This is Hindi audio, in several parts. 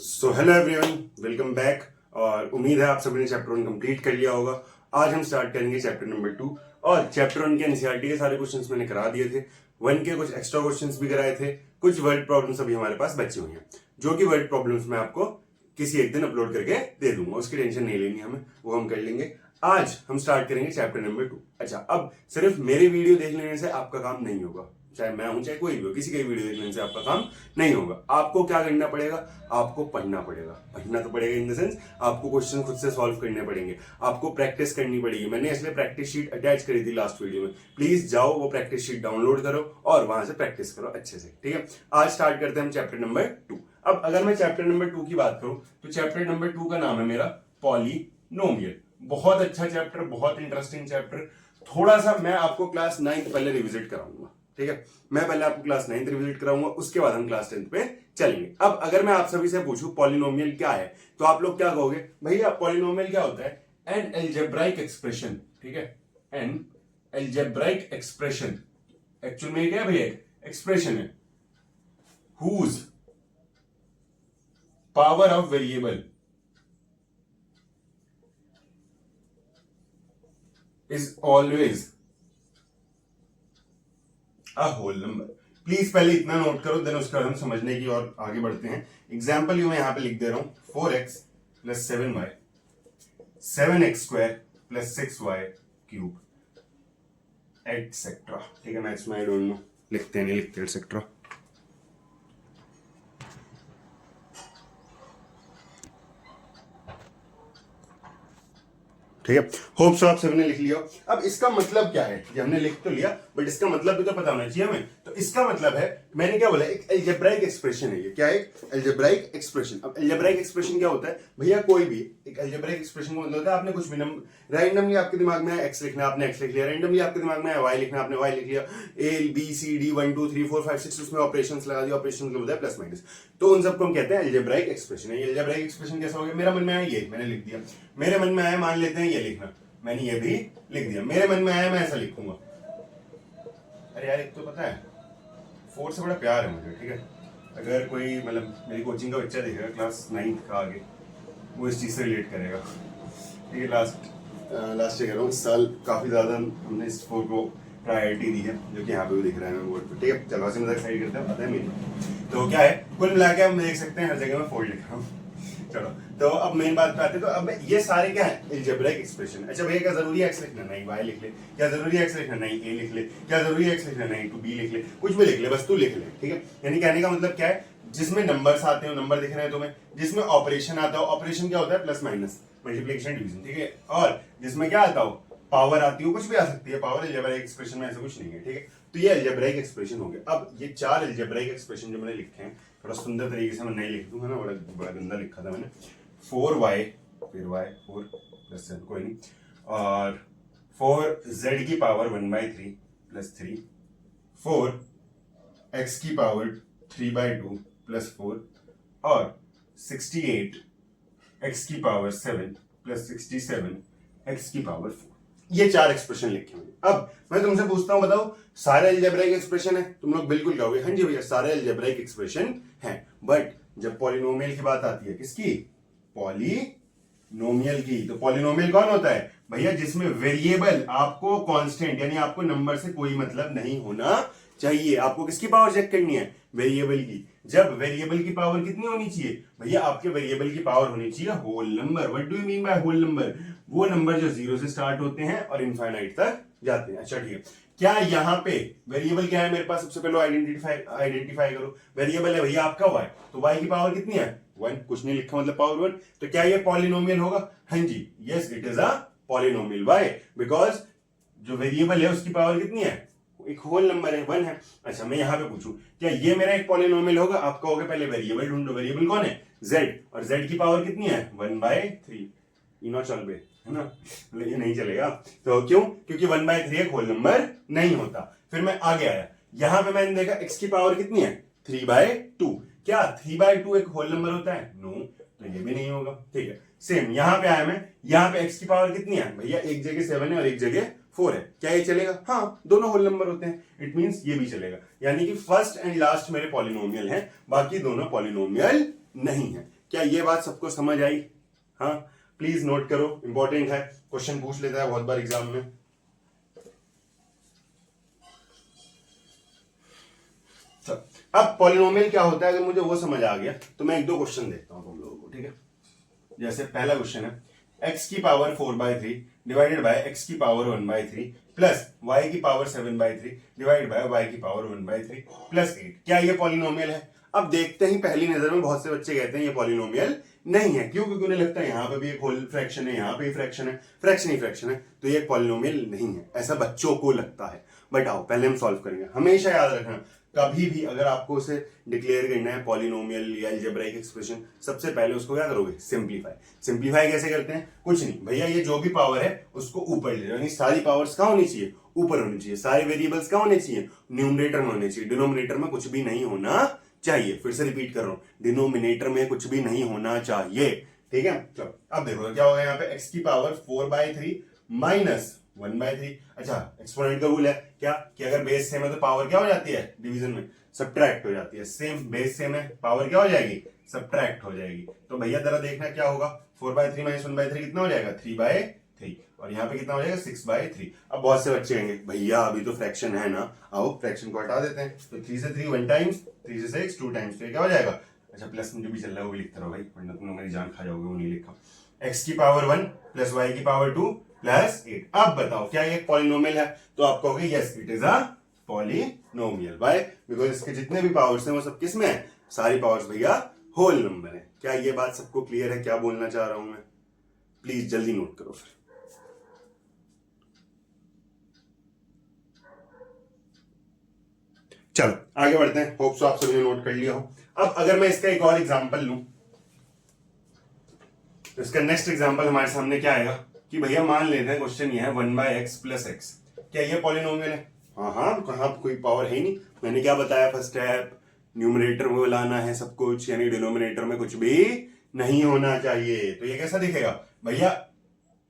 So hello everyone, welcome back. और उम्मीद है आप सभी ने चैप्टर 1 कंप्लीट कर लिया होगा। आज हम स्टार्ट करेंगे चैप्टर नंबर 2। और चैप्टर 1 के एनसीईआरटी के सारे क्वेश्चंस मैंने करा दिए थे। 1 के कुछ एक्स्ट्रा क्वेश्चंस भी कराए थे। कुछ वर्ड प्रॉब्लम्स अभी हमारे पास बचे हुए हैं, जो कि वर्ड प्रॉब्लम्स मैं आपको किसी एक दिन अपलोड करके दे दूंगा। उसकी टेंशन नहीं लेनी हमें, वो हम कर लेंगे। आज हम स्टार्ट करेंगे चैप्टर नंबर 2। अच्छा, अब सिर्फ मेरे वीडियो देख लेने से आपका काम नहीं होगा। चाहे मैं हूं चाहे कोई भी हो, किसी का वीडियो देखने से आपका काम नहीं होगा। आपको क्या करना पड़ेगा? आपको पढ़ना पड़ेगा। पढ़ना तो पड़ेगा इन द सेंस आपको क्वेश्चन खुद से सॉल्व करने पड़ेंगे, आपको प्रैक्टिस करनी पड़ेगी। मैंने इसलिए प्रैक्टिस शीट अटैच करी थी लास्ट वीडियो में। प्लीज जाओ, वो प्रैक्टिस शीट डाउनलोड करो और वहां से प्रैक्टिस करो अच्छे से। ठीक है, आज स्टार्ट करते हैं हम चैप्टर नंबर 2। अब अगर मैं चैप्टर नंबर 2 की बात करूं तो चैप्टर नंबर 2 का नाम है मेरा पॉलिनोमियल। बहुत अच्छा चैप्टर, बहुत इंटरेस्टिंग चैप्टर। थोड़ा सा मैं आपको क्लास 9 पहले रिविजिट कराऊंगा। ठीक है, मैं पहले आपको क्लास 9 रिविजिट कराऊंगा, उसके बाद हम क्लास 10 पे चलेंगे। अब अगर मैं आप सभी से पूछूं पॉलिनोमियल क्या है, तो आप लोग क्या कहोगे? भैया पॉलिनोमियल क्या होता है? An algebraic expression. ठीक है, एन एल्जेब्राइक एक्सप्रेशन। एक्चुअल में क्या है भैया? एक्सप्रेशन है whose power of variable is always a whole number. Please पहले इतना नोट करो, देन उसके बाद हम समझने की और आगे बढ़ते हैं। एग्जाम्पल मैं यहां पे लिख दे रहा हूं 4x plus 7y 7x square plus 6y cube etcetera. ठीक है, मैथ्स में आई डोंट नो लिखते हैं नहीं लिखते एटसेट्रा। ठीक है, होप सो आप सभी ने लिख लिया। अब इसका मतलब क्या है? ये हमने लिख तो लिया, बट इसका मतलब भी तो पता होना चाहिए हमें। तो इसका मतलब है, मैंने क्या बोला, एक एल्जेब्राइक एक्सप्रेशन है ये। क्या है? Algebraic expression. अब एल्जेब्राइक एक्सप्रेशन क्या होता है भैया? कोई भी एक एल्जेब्राइक एक्सप्रेशन का मतलब होता है आपने कुछ भी नंबर रैंडमली आपके दिमाग में एक्स लिखना, आपने एक्स लिख लिया। रैंडमली आपके दिमाग में वाई लिखना, आपने वाई लिख लिया। ए बी सी डी 1 2 3 4 5 6 उसमें ऑपरेशंस लगा दिया। ऑपरेशन मतलब होता है प्लस माइनस। तो उन सबको हम कहते हैं एल्जेब्राइक एक्सप्रेशन है। एल्जेब्राइक एक्सप्रेशन कैसा हो गया? मेरा मन में आया ये मैंने लिख दिया। मेरे मन में आया, मान लेते हैं ये लिखना, मैंने ये भी लिख दिया। मेरे मन में आया मैं ऐसा लिखूंगा। अरे यार, एक तो पता है 4 से बड़ा प्यार है मुझे। ठीक है, अगर कोई मतलब मेरी कोचिंग का बच्चा देखेगा क्लास 9 का आगे, वो इस चीज से रिलेट करेगा। ठीक है, लास्ट ईयर कह रहा हूँ, इस साल काफी ज्यादा हमने इस 4 को प्रायोरिटी दी है, जो कि यहाँ पे भी दिख रहा है बोर्ड पे। ठीक है, चलो ऐसे मजाक साइड करते हैं, पता है मेरी। तो क्या है, कुल मिला के हम देख सकते हैं हर जगह में 4 लिख रहा हूँ। चलो, तो अब मेन बात पे आते हैं। तो अब ये सारे क्या है? Algebraic expression. अच्छा भैया, क्या जरूरी है एक्स लिखना? नहीं, वाई लिख ले। क्या जरूरी है एक्स लिखना? नहीं, ए लिख ले। क्या जरूरी है एक्स लिखना? नहीं, टू बी लिख ले। कुछ भी लिख ले, बस तू लिख ले। ठीक है, यानी कहने का मतलब क्या है? जिसमें नंबर्स आते हो, नंबर दिख रहे हैं तुम्हें, जिसमें ऑपरेशन आता हो, ऑपरेशन क्या होता है? Plus minus, multiplication, division. ठीक है, और जिसमें क्या आता हो? पावर आती हो, कुछ भी आ सकती है पावर। एल्जेब्राइक एक्सप्रेशन में ऐसा कुछ नहीं है। ठीक है, तो ये एल्जेब्राइक एक्सप्रेशन हो गया। अब ये 4 एल्जेब्राइक एक्सप्रेशन जो मैंने लिखे हैं, थोड़ा सुंदर तरीके से मैं नहीं लिख दूंगा ना, बड़ा गंदा लिखा था मैंने। 4y फिर y 4 प्लस 7 कोई नहीं, और 4z की पावर 1/3 प्लस 3, 4x की पावर 3/2 प्लस 4, और 68 x की पावर 7 प्लस 67 x की पावर 4। ये 4 एक्सप्रेशन लिखे हुए। अब मैं तुमसे पूछता हूं, बताओ सारे एल्जेब्राइक एक्सप्रेशन है? तुम लोग बिल्कुल कहोगे हाँ जी भैया सारे एल्जेब्राइक एक्सप्रेशन हैं। बट जब पॉलिनोमियल की बात आती है, किसकी? पॉलिनोमियल की। तो पॉलिनोमियल कौन होता है भैया? जिसमें वेरिएबल आपको कांस्टेंट, यानी आपको नंबर से कोई मतलब नहीं होना चाहिए। आपको किसकी पावर चेक करनी है? वेरिएबल की। जब वेरिएबल की पावर कितनी होनी चाहिए भैया? आपके वेरिएबल की पावर होनी चाहिए whole number. What do you mean by whole number? वो नंबर जो 0 से स्टार्ट होते हैं और इनफाइनाइट तक जाते हैं। अच्छा ठीक है, क्या यहाँ पे वेरिएबल क्या है मेरे पास? सबसे पहले आइडेंटिफाई करो। वेरिएबल है भैया आपका y, तो y की पावर कितनी है? 1। कुछ नहीं लिखा मतलब पावर 1। तो क्या ये पॉलिनोमियल होगा? हाँ जी, yes it is a polynomial. Why? Because जो वेरिएबल है उसकी पावर कितनी है? एक होल नंबर है, 1 है। अच्छा, मैं यहाँ पे पूछूं, क्या ये मेरा एक पॉलिनोमियल होगा? आप कहोगे पहले वेरिएबल ढूंढो। वेरिएबल कौन है? z, और z की पावर कितनी है? 1/3। इनो चल बे, है ना? ये नहीं चलेगा। तो क्यों? क्योंकि 1/3 एक होल नंबर नहीं होता। फिर मैं आगे आया, यहां पे मैंने देखा x की पावर कितनी है? 3/2। क्या 3/2 एक होल नंबर होता है? नो, तो ये भी नहीं होगा। ठीक है, सेम यहां पे आया मैं, यहां पे x की पावर कितनी है भैया? एक जगह 7 है और एक जगह 4 है। क्या ये चलेगा? हाँ, दोनों होल नंबर होते हैं। इट मींस ये भी चलेगा। यानी कि फर्स्ट एंड लास्ट मेरे पॉलिनोमियल हैं, बाकी दोनों पॉलिनोमियल नहीं है। क्या ये बात सबको समझ आई? हाँ, प्लीज नोट करो, इंपॉर्टेंट है, क्वेश्चन पूछ लेता है बहुत बार एग्जाम में। अब पॉलिनोमियल क्या होता है, अगर मुझे वो समझ आ गया तो मैं एक दो क्वेश्चन देखता हूं तुम लोगों को, ठीक है। जैसे पहला क्वेश्चन है x की पावर 4/3 डिवाइडेड बाय x की पावर 1/3 प्लस y की पावर 7/3 डिवाइडेड बाय y की पावर 1/3 प्लस 8, क्या ये पॉलिनोमियल है? अब देखते ही पहली नजर में बहुत से बच्चे कहते हैं ये पॉलिनोमियल नहीं है। क्यों? क्योंकि उन्हें लगता है यहाँ पे भी एक होल फ्रैक्शन है, यहाँ पे भी फ्रैक्शन है, फ्रैक्शन ही फ्रैक्शन है, तो ये पॉलिनोमियल नहीं है, ऐसा बच्चों को लगता है। बट आओ पहले हम सॉल्व करेंगे। हमेशा याद रखना, कभी भी अगर आपको उसे डिक्लेयर करना है पॉलिनोमियल या अलजेब्राइक एक्सप्रेशन, सबसे पहले उसको क्या करोगे? सिंप्लीफाई। सिंप्लीफाई कैसे करते हैं? कुछ नहीं भैया, ये जो भी पावर है उसको ऊपर ले, यानी सारी पावर्स कहाँ होनी चाहिए? ऊपर होनी चाहिए। सारे वेरिएबल्स कहाँ होने चाहिए? न्यूमरेटर में होने चाहिए, डिनोमिनेटर में कुछ भी नहीं होना चाहिए। फिर से रिपीट कर रहा हूं, डिनोमिनेटर में कुछ भी नहीं होना चाहिए, ठीक है। चलो अब देखो क्या होगा यहाँ पे, x की पावर 4/3 माइनस 1/3। अच्छा, एक्सपोनेंट का रूल है क्या कि अगर बेस सेम है तो पावर क्या हो जाती है? डिवीजन में सब्ट्रैक्ट हो जाती है। सेम बेस सेम है, पावर क्या हो जाएगी? सब्ट्रैक्ट हो जाएगी। तो भैया जरा देखना क्या होगा, 4/3 माइनस 1/3 कितना हो जाएगा? 3/3, और यहाँ पे कितना हो जाएगा? 6/3। अब बहुत से बच्चे कहेंगे भैया अभी तो फ्रैक्शन है ना, आओ फ्रैक्शन को हटा देते हैं। तो 3 से 3 1 टाइम्स, 3 से 6 2 टाइम्स, तो क्या हो जाएगा? अच्छा, प्लस मुझे भी चल रहा है वो भी लिखता रहो भाई, वरना तुम मेरी जान खा जाओगे, वो नहीं लिखा। x की पावर 1 प्लस y की पावर 2 प्लस 8। अब बताओ क्या ये पॉलिनोमियल है? तो आप कहोगे yes it is a polynomial. Why? Because इसके जितने भी पावर्स हैं वो सब किस में है? सारी पावर्स भैया होल नंबर है। क्या ये बात सबको क्लियर है क्या बोलना चाह रहा हूं मैं? प्लीज जल्दी नोट करो फिर। चलो आगे बढ़ते हैं, होप सो आप सभी ने नोट कर लिया हो। अब अगर मैं इसका एक और एग्जांपल लूं, तो इसका नेक्स्ट एग्जांपल हमारे सामने क्या आएगा कि भैया मान लेते हैं क्वेश्चन ये है 1/x प्लस x, क्या ये पॉलिनोमियल है? हाँ, कहां कोई पावर है ही नहीं। मैंने क्या बताया फर्स्ट स्टेप, न्यूमरेटर में लाना है सब कुछ, यानी डिनोमिनेटर में कुछ भी नहीं होना चाहिए। तो ये कैसा दिखेगा भैया?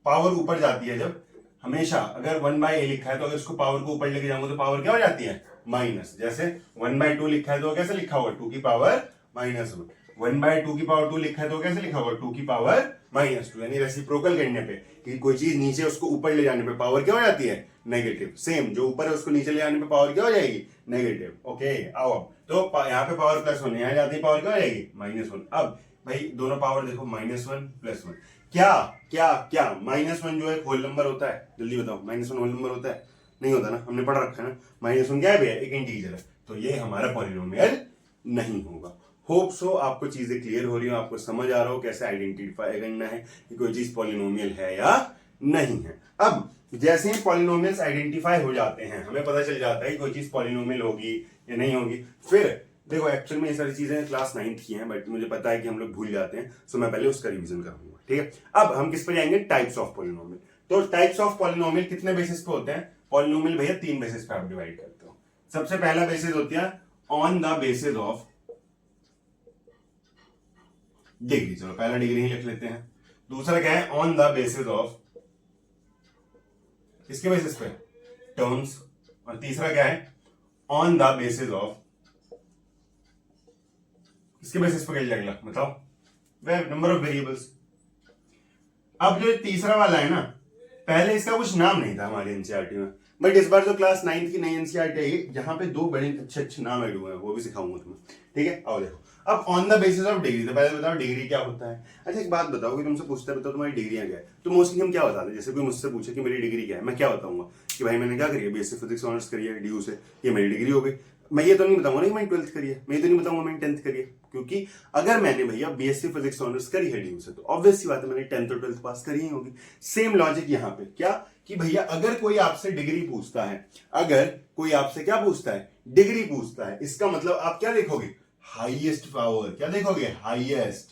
पावर ऊपर जाती है जब, हमेशा अगर 1/a लिखा है तो अगर इसको पावर को ऊपर लेके जाऊंगा तो पावर क्या हो जाती है? माइनस। जैसे 1/2 लिखा है तो कैसे लिखा होगा? 2 की पावर -1। 1/2 की पावर 2 लिखा है तो कैसे लिखा होगा? 2 की पावर -2। यानी रेसिप्रोकल करने पे कि कोई चीज नीचे उसको ऊपर ले जाने पे पावर क्या हो जाती है? नेगेटिव। सेम जो ऊपर है उसको नीचे ले जाने पे पावर क्या हो जाएगी? नेगेटिव। ओके, आओ अब तो यहाँ पे पावर +1, यहाँ जाती पावर क्या हो जाएगी? -1। अब भाई दोनों पावर देखो, -1 +1, क्या क्या क्या -1 जो है होल नंबर होता है? जल्दी बताओ, -1 होल नंबर होता है? नहीं होता ना, हमने पढ़ रखा है ना। -1 क्या है भैया? एक इंटीजर है, तो ये हमारा पॉलिनोमियल नहीं होगा। होप सो आपको चीजें क्लियर हो रही हो, आपको समझ आ रहा हो कैसे आइडेंटिफाई करना है कि कोई चीज पॉलिनोमियल है या नहीं है। अब जैसे ही पॉलिनोमियल्स आइडेंटिफाई हो जाते हैं, हमें पता चल जाता है कि कोई चीज पॉलिनोमियल होगी या नहीं होगी। फिर देखो एक्चुअल में ये सारी चीजें क्लास 9th की हैं, बट मुझे पता है कि हम लोग भूल जाते हैं, सो मैं पहले उसका रिवीजन करूंगा, ठीक है। अब हम किस पर जाएंगे? Types of polynomial. तो टाइप्स ऑफ पॉलिनोमियल कितने बेसिस पे होते हैं? पॉलिनोमियल भैया 3 बेसिस पे आप डिवाइड करते हो। सबसे पहला बेसिस होती है on the basis of degree, चलो पहला डिग्री ही लिख लेते हैं। दूसरा क्या है? ऑन द बेसिस ऑफ, किसके बेसिस पे? टर्म्स। और तीसरा क्या है? ऑन द बेसिस ऑफ, किसके बेसिस पे कर अगला बताओ? Number of variables. अब जो तीसरा वाला है ना, पहले इसका कुछ नाम नहीं था हमारे एनसीईआरटी में, बट इस बार जो क्लास 9th की नई एनसीईआरटी आई है, जहां पे 2 बड़े अच्छे नाम ऐड हुए हैं, वो भी सिखाऊंगा तुम्हें, ठीक है। आओ देखो, अब on the basis of degree, तो पहले बताओ डिग्री क्या होता है। अच्छा एक बात बताओ कि तुमसे पूछता है बताओ तुम्हारी डिग्रियां क्या है, तो मोस्टली हम क्या बताते हैं? जैसे कोई मुझसे पूछे कि मेरी डिग्री क्या है, मैं क्या बताऊंगा कि भाई मैंने क्या करी है? बीएससी फिजिक्स ऑनर्स करी है ड्यू से, ये मेरी डिग्री हो गई। मैं ये तो नहीं बताऊंगा ना कि मैंने 12th करी है, मैं ये तो नहीं बताऊंगा मैंने 10th करी है, क्योंकि अगर मैंने भैया बीएससी फिजिक्स ऑनर्स करी है ड्यू से, तो ऑब्वियस सी बात है मैंने 10th और 12th पास करी ही होगी। सेम लॉजिक यहाँ पे क्या कि भैया अगर कोई आपसे डिग्री पूछता है, अगर कोई आपसे क्या पूछता है? डिग्री पूछता है, इसका मतलब आप क्या देखोगे? Highest power. क्या देखोगे? Highest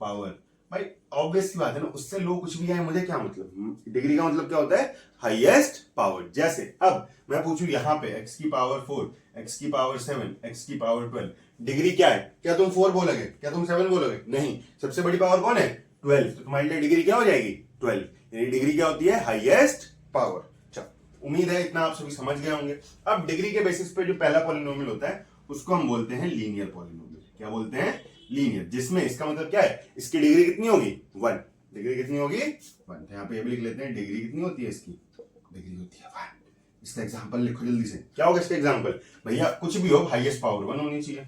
power. भाई ऑब्वियस सी बात है ना, उससे लो कुछ भी आए मुझे क्या मतलब? डिग्री का मतलब क्या होता है? Highest power. जैसे अब मैं पूछूं यहाँ पे x की पावर 4, x की पावर 7, x की पावर 12, डिग्री क्या है? क्या तुम 4 बोलोगे? क्या तुम 7 बोलोगे? नहीं, सबसे बड़ी पावर कौन है? 12। तो तुम्हारे लिए डिग्री क्या हो जाएगी? 12। यानी डिग्री क्या होती है? Highest power. चलो उम्मीद है इतना आप सभी समझ गए होंगे। अब डिग्री के बेसिस पे जो पहला पॉलिनोमियल होता है उसको हम बोलते हैं लीनियर पॉलिनोमियल। क्या बोलते हैं? लीनियर, जिसमें इसका मतलब क्या है, इसकी डिग्री कितनी होगी 1, डिग्री कितनी होगी 1। तो यहाँ पे ये भी लिख लेते हैं, डिग्री कितनी होती है इसकी, डिग्री होती है 1। इसका एग्जांपल लिखो जल्दी से, क्या होगा इसका एग्जांपल, भैया कुछ भी हो हाईएस्ट पावर 1 होनी चाहिए,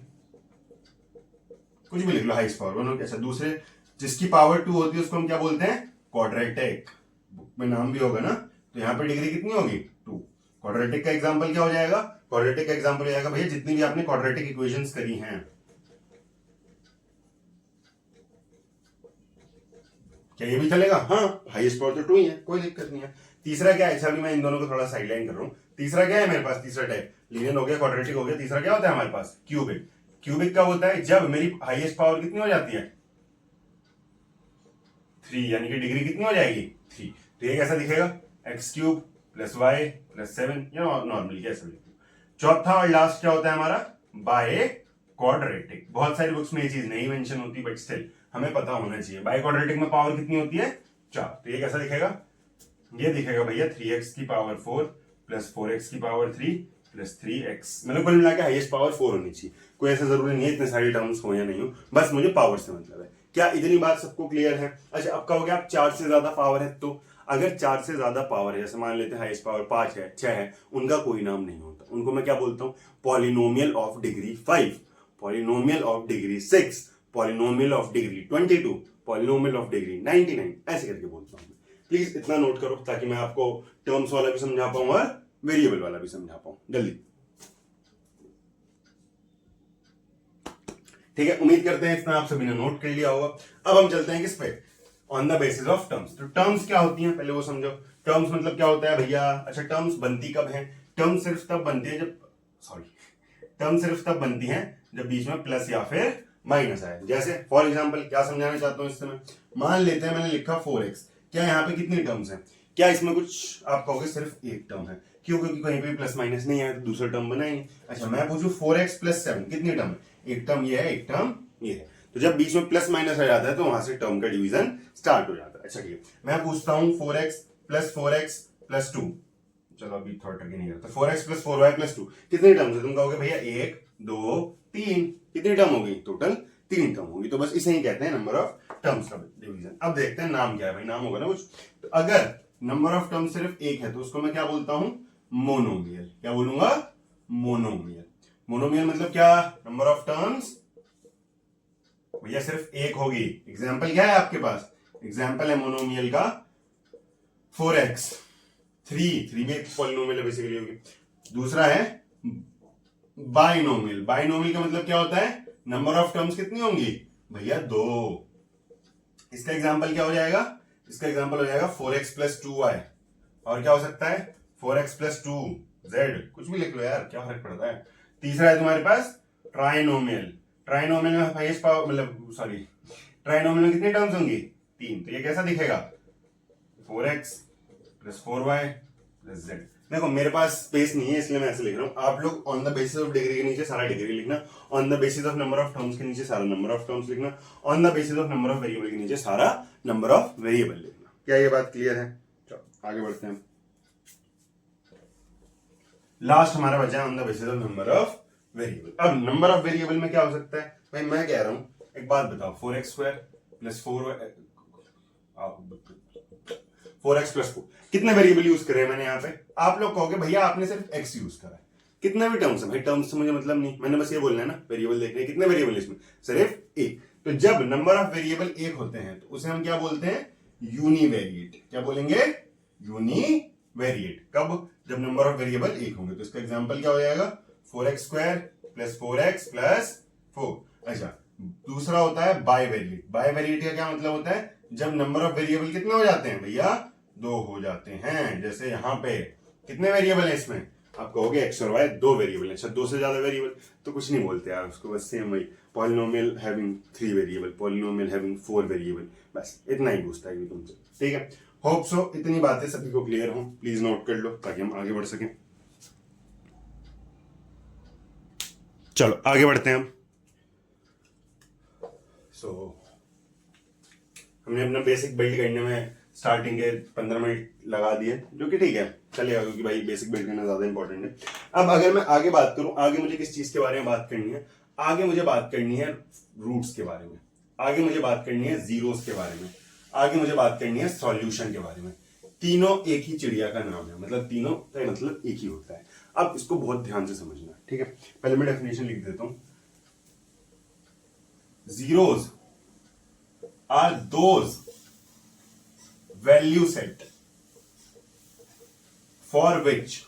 कुछ भी लिख लो, हाईएस्ट पावर 1 हो। अच्छा, दूसरे जिसकी पावर 2 होती है उसको हम क्या बोलते हैं, क्वाड्रेटिक, बुक में नाम भी होगा ना। तो यहाँ पे डिग्री कितनी होगी 2। क्वाड्रेटिक का एग्जांपल क्या हो जाएगा, क्वाड्रेटिक का एग्जांपल हो जाएगा भैया जितनी भी आपने क्वाड्रेटिक इक्वेशंस करी हैं, क्या ये भी चलेगा, हाँ हाईएस्ट पावर तो 2 ही है, कोई दिक्कत नहीं है। तीसरा क्या है, अभी मैं इन दोनों को थोड़ा साइडलाइन कर रहा हूं। तीसरा क्या है मेरे पास, तीसरा टाइप लीनियर हो गया, क्वाड्रेटिक हो गया, तीसरा क्या होता है हमारे पास, क्यूबिक। क्यूबिक कब होता है, जब मेरी हाईएस्ट पावर कितनी हो जाती है 3, यानी कि डिग्री कितनी हो जाएगी 3। तो ये कैसा दिखेगा, x³ + y + 7, या नॉर्मली कैसे लिखते हैं। चौथा और लास्ट क्या होता है हमारा, बाय क्वाड्रेटिक। बहुत सारी बुक्स में ये चीज नहीं मेंशन होती, बट स्टिल हमें पता होना चाहिए। बाय क्वाड्रेटिक में पावर कितनी होती है 4। तो ये कैसा दिखेगा, ये दिखेगा भैया 3x की पावर 4 + 4x की पावर 3 + 3x, मतलब कुल मिला के हाईएस्ट पावर 4 होनी चाहिए। कोई ऐसा जरूरी नहीं है इतने सारी टर्म्स हो या नहीं हो, बस मुझे पावर से मतलब है। क्या इतनी बात सबको क्लियर है। अच्छा, अब कहोगे आप 4 से ज्यादा पावर है, तो अगर 4 से ज्यादा पावर है, जैसे मान लेते हैं हाईएस्ट पावर 5 है, 6 है, उनका कोई नाम नहीं होता, उनको मैं क्या बोलता हूँ, polynomial of degree 5, polynomial of degree 6, polynomial of degree 22, polynomial of degree 99, ऐसे करके बोलता हूँ। प्लीज इतना नोट करो ताकि मैं आपको टर्म्स वाला भी समझा पाऊं और वेरिएबल वाला भी समझा पाऊं जल्दी। ठीक है, उम्मीद करते हैं इतना आप सभी ने नोट कर लिया होगा। अब हम चलते हैं किस पे, on the basis of terms. तो टर्म्स क्या होती हैं पहले वो समझो। टर्म्स मतलब क्या होता है भैया, अच्छा टर्म्स बनती कब है, टर्म्स सिर्फ तब बनती है जब, टर्म सिर्फ तब बनती है जब बीच में प्लस या फिर माइनस आए। जैसे फॉर एग्जांपल क्या समझाना चाहता हूं इस समय, मान लेते हैं मैंने लिखा 4x, क्या यहाँ पे कितनी टर्म्स हैं, क्या इसमें कुछ आप कहोगे सिर्फ एक टर्म है, क्यों, क्योंकि कहीं पे प्लस माइनस नहीं है तो दूसरा टर्म बनाएंगे। अच्छा, मैं पूछूं 4x + 7 कितनी टर्म है, एक टर्म ये है, एक टर्म ये है। तो जब बीच में प्लस माइनस आ जाता है तो वहां से टर्म का डिवीजन स्टार्ट हो जाता है। अच्छा ठीक है, मैं पूछता हूं 4x + 4x + 2, चलो अभी थोड़ा ट्रिकी नहीं करता, 4x + 4y + 2 कितनी टर्म्स है, तुम कहोगे भैया 1 2 3, कितनी टर्म होगी, टोटल 3 टर्म होगी। तो बस इसे ही कहते हैं नंबर ऑफ टर्म्स का डिवीजन। अब देखते हैं नाम क्या है भाई, नाम होगा ना कुछ। तो अगर नंबर ऑफ टर्म सिर्फ एक है तो उसको मैं क्या बोलता हूं, मोनोमियल। क्या बोलूंगा, मोनोमियल। मोनोमियल मतलब क्या, नंबर ऑफ टर्म्स भैया सिर्फ एक होगी। एग्जाम्पल क्या है आपके पास, एग्जाम्पल है मोनोमियल का 4x, 3 भी पॉलिनोमियल है बेसिकली होगी। दूसरा है बाइनोमियल। बाइनोमियल का मतलब क्या होता है, नंबर ऑफ टर्म्स कितनी होंगी भैया 2। इसका एग्जांपल क्या हो जाएगा, इसका एग्जांपल हो जाएगा 4x + 2y, और क्या हो सकता है 4x + 2z, कुछ भी लिख लो यार, क्या फर्क पड़ता है। तीसरा है तुम्हारे पास ट्राइनोमियल। ट्राइनोमियल में हाईएस्ट पावर मतलब ट्राइनोमियल में कितनी टर्म्स होंगी 3। तो ये कैसा दिखेगा 4x + 4y + z। देखो मेरे पास स्पेस नहीं है इसलिए मैं ऐसे लिख रहा हूं, आप लोग on the basis of degree के नीचे सारा डिग्री लिखना, on the basis of number of terms के नीचे सारा नंबर ऑफ टर्म्स लिखना, on the basis of number of variable के नीचे सारा नंबर ऑफ वेरिएबल लिखना। क्या ये बात क्लियर है, चलो आगे बढ़ते हैं। लास्ट हमारा बचा है on the basis of number of variable. अब नंबर ऑफ वेरिएबल में क्या हो सकता है भाई, मैं कह रहा हूं एक बात बताओ, 4x² + 4x + 4 कितने वेरिएबल यूज करे मैंने यहाँ पे। आप लोग कहोगे भैया आपने सिर्फ x यूज करा है, कितने भी टर्म्स है भाई, टर्म्स से मुझे मतलब नहीं, मैंने बस ये बोलना है ना वेरिएबल देखने, कितने वेरिएबल इसमें सिर्फ एक। तो जब नंबर ऑफ वेरिएबल एक होते हैं तो उसे हम क्या बोलते हैं, यूनिवेरिएट। क्या बोलेंगे, यूनिवेरिएट। कब, जब नंबर ऑफ वेरिएबल एक होंगे। तो इसका एग्जांपल क्या हो जाएगा 4x² + 4x + 4। अच्छा, दूसरा होता है बाइवेरिएट। बाइवेरिएट का क्या मतलब होता है, जब नंबर ऑफ वेरिएबल कितने हो जाते हैं भैया 2 हो जाते हैं। जैसे यहाँ पे कितने वेरिएबल है इसमें, आप कहोगे x और y 2 वेरिएबल है। अच्छा, 2 से ज्यादा वेरिएबल तो कुछ नहीं बोलते यार उसको, बस सेम वही polynomial having 3 variable, polynomial having 4 variable, बस इतना ही पूछता है तुमसे। ठीक है, होप सो इतनी बातें सभी को क्लियर हो, प्लीज नोट कर लो ताकि हम आगे बढ़ सकें। चलो आगे बढ़ते हैं हम। हमने अपना बेसिक बिल्ड करने में स्टार्टिंग के 15 मिनट लगा दिए, जो कि ठीक है चलेगा, क्योंकि भाई बेसिक बिल्ड करना ज्यादा इंपॉर्टेंट है। अब अगर मैं आगे बात करूं, आगे मुझे किस चीज के बारे में बात करनी है, आगे मुझे बात करनी है रूट्स के बारे में, आगे मुझे बात करनी है जीरोस के बारे में, आगे मुझे बात करनी है सॉल्यूशन के बारे में। तीनों एक ही चिड़िया का नाम है, मतलब तीनों का मतलब एक ही होता है। अब इसको बहुत ध्यान से समझना, ठीक है। पहले मैं डेफिनेशन लिख देता हूं। Zeros are those value set for which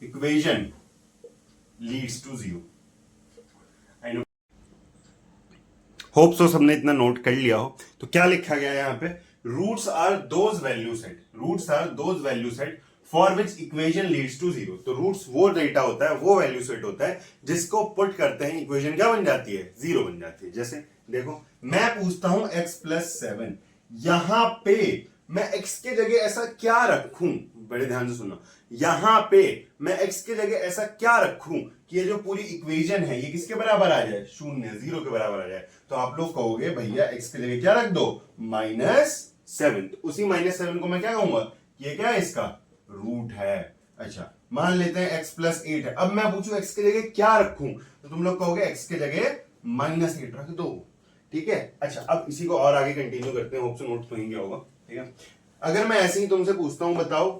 equation leads to zero. I know, hope so सबने इतना नोट कर लिया हो। तो क्या लिखा गया है यहां पे, roots are those value set, roots are those value set for which equation leads to zero. तो रूट्स वो डेटा होता है, वो वैल्यू सेट होता है जिसको पुट करते हैं इक्वेशन क्या बन जाती है, जीरो बन जाती है। जैसे देखो, मैं पूछता हूं x+7, यहां पे मैं x के जगह ऐसा क्या रखूं, बड़े ध्यान से सुनो, यहां पे मैं x के जगह ऐसा क्या रखूं कि ये जो पूरी इक्वेशन है ये किसके बराबर आ जाए, शून्य, जीरो के बराबर आ जाए। तो आप लोग कहोगे भैया x के जगह क्या रख दो, -7। तो उसी -7 को मैं क्या कहूंगा, ये क्या है, इसका रूट है। अच्छा, मान लेते हैं x+8 है। अब मैं पूछूं x के जगह क्या रखूं, तो तुम लोग कहोगे x के जगह -8 रख दो, ठीक है। अच्छा, अब इसी को और आगे कंटिन्यू करते हैं, होप से नोट तो ही गया होगा, ठीक है। अगर मैं ऐसे ही तुमसे पूछता हूं, बताओ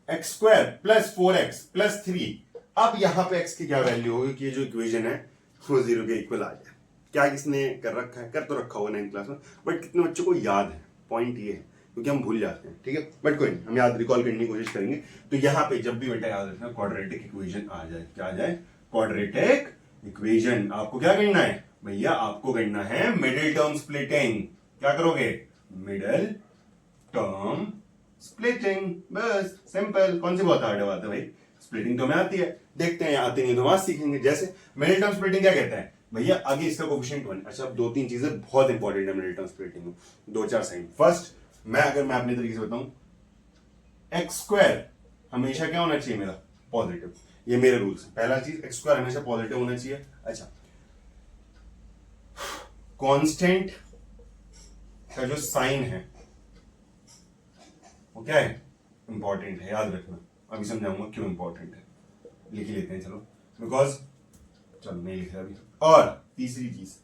x² + 4x + 3, अब यहां पे x की क्या वैल्यू होगी कि ये जो इक्वेशन है वो जीरो के इक्वल आ जाए। क्या किसने कर रखा है, कर तो रखा होगा 9th क्लास में, बट कितने बच्चों को याद है, पॉइंट ये है, क्योंकि हम भूल जाते हैं, ठीक है। बट कोई नहीं, हम याद रिकॉल करने की कोशिश करेंगे। तो यहां पे जब भी बेटा याद रखना, क्वाड्रेटिक इक्वेशन आ जाए, क्या आ जाए, क्वाड्रेटिक इक्वेशन। आपको क्या करना है भैया, आपको करना है मिडिल टर्म स्प्लिटिंग। क्या करोगे, मिडिल टर्म स्प्लिटिंग, बस सिंपल। कौन सी बहुत हार्ड बात है भाई, स्प्लिटिंग तो हमें आती है, देखते हैं आती नहीं तो वहां सीखेंगे। जैसे मिडिल टर्म स्प्लिटिंग क्या कहता है भैया, आगे इसका कोएफिशिएंट 1। अच्छा, अब 2-3 चीजें बहुत इंपॉर्टेंट है मिडिल टर्म स्प्लिटिंग में, 2-4 साइन। फर्स्ट, अगर मैं अपने तरीके से बताऊं, x² हमेशा क्या होना चाहिए मेरा, पॉजिटिव। ये मेरे रूल्स है। पहला चीज, x² हमेशा पॉजिटिव होना चाहिए। अच्छा, कांस्टेंट का जो साइन है वो क्या है, इंपॉर्टेंट है, याद रखना। अभी समझाऊंगा क्यों इंपॉर्टेंट है, लिख लेते हैं चलो, बिकॉज चलो नहीं लिखा अभी। और तीसरी चीज,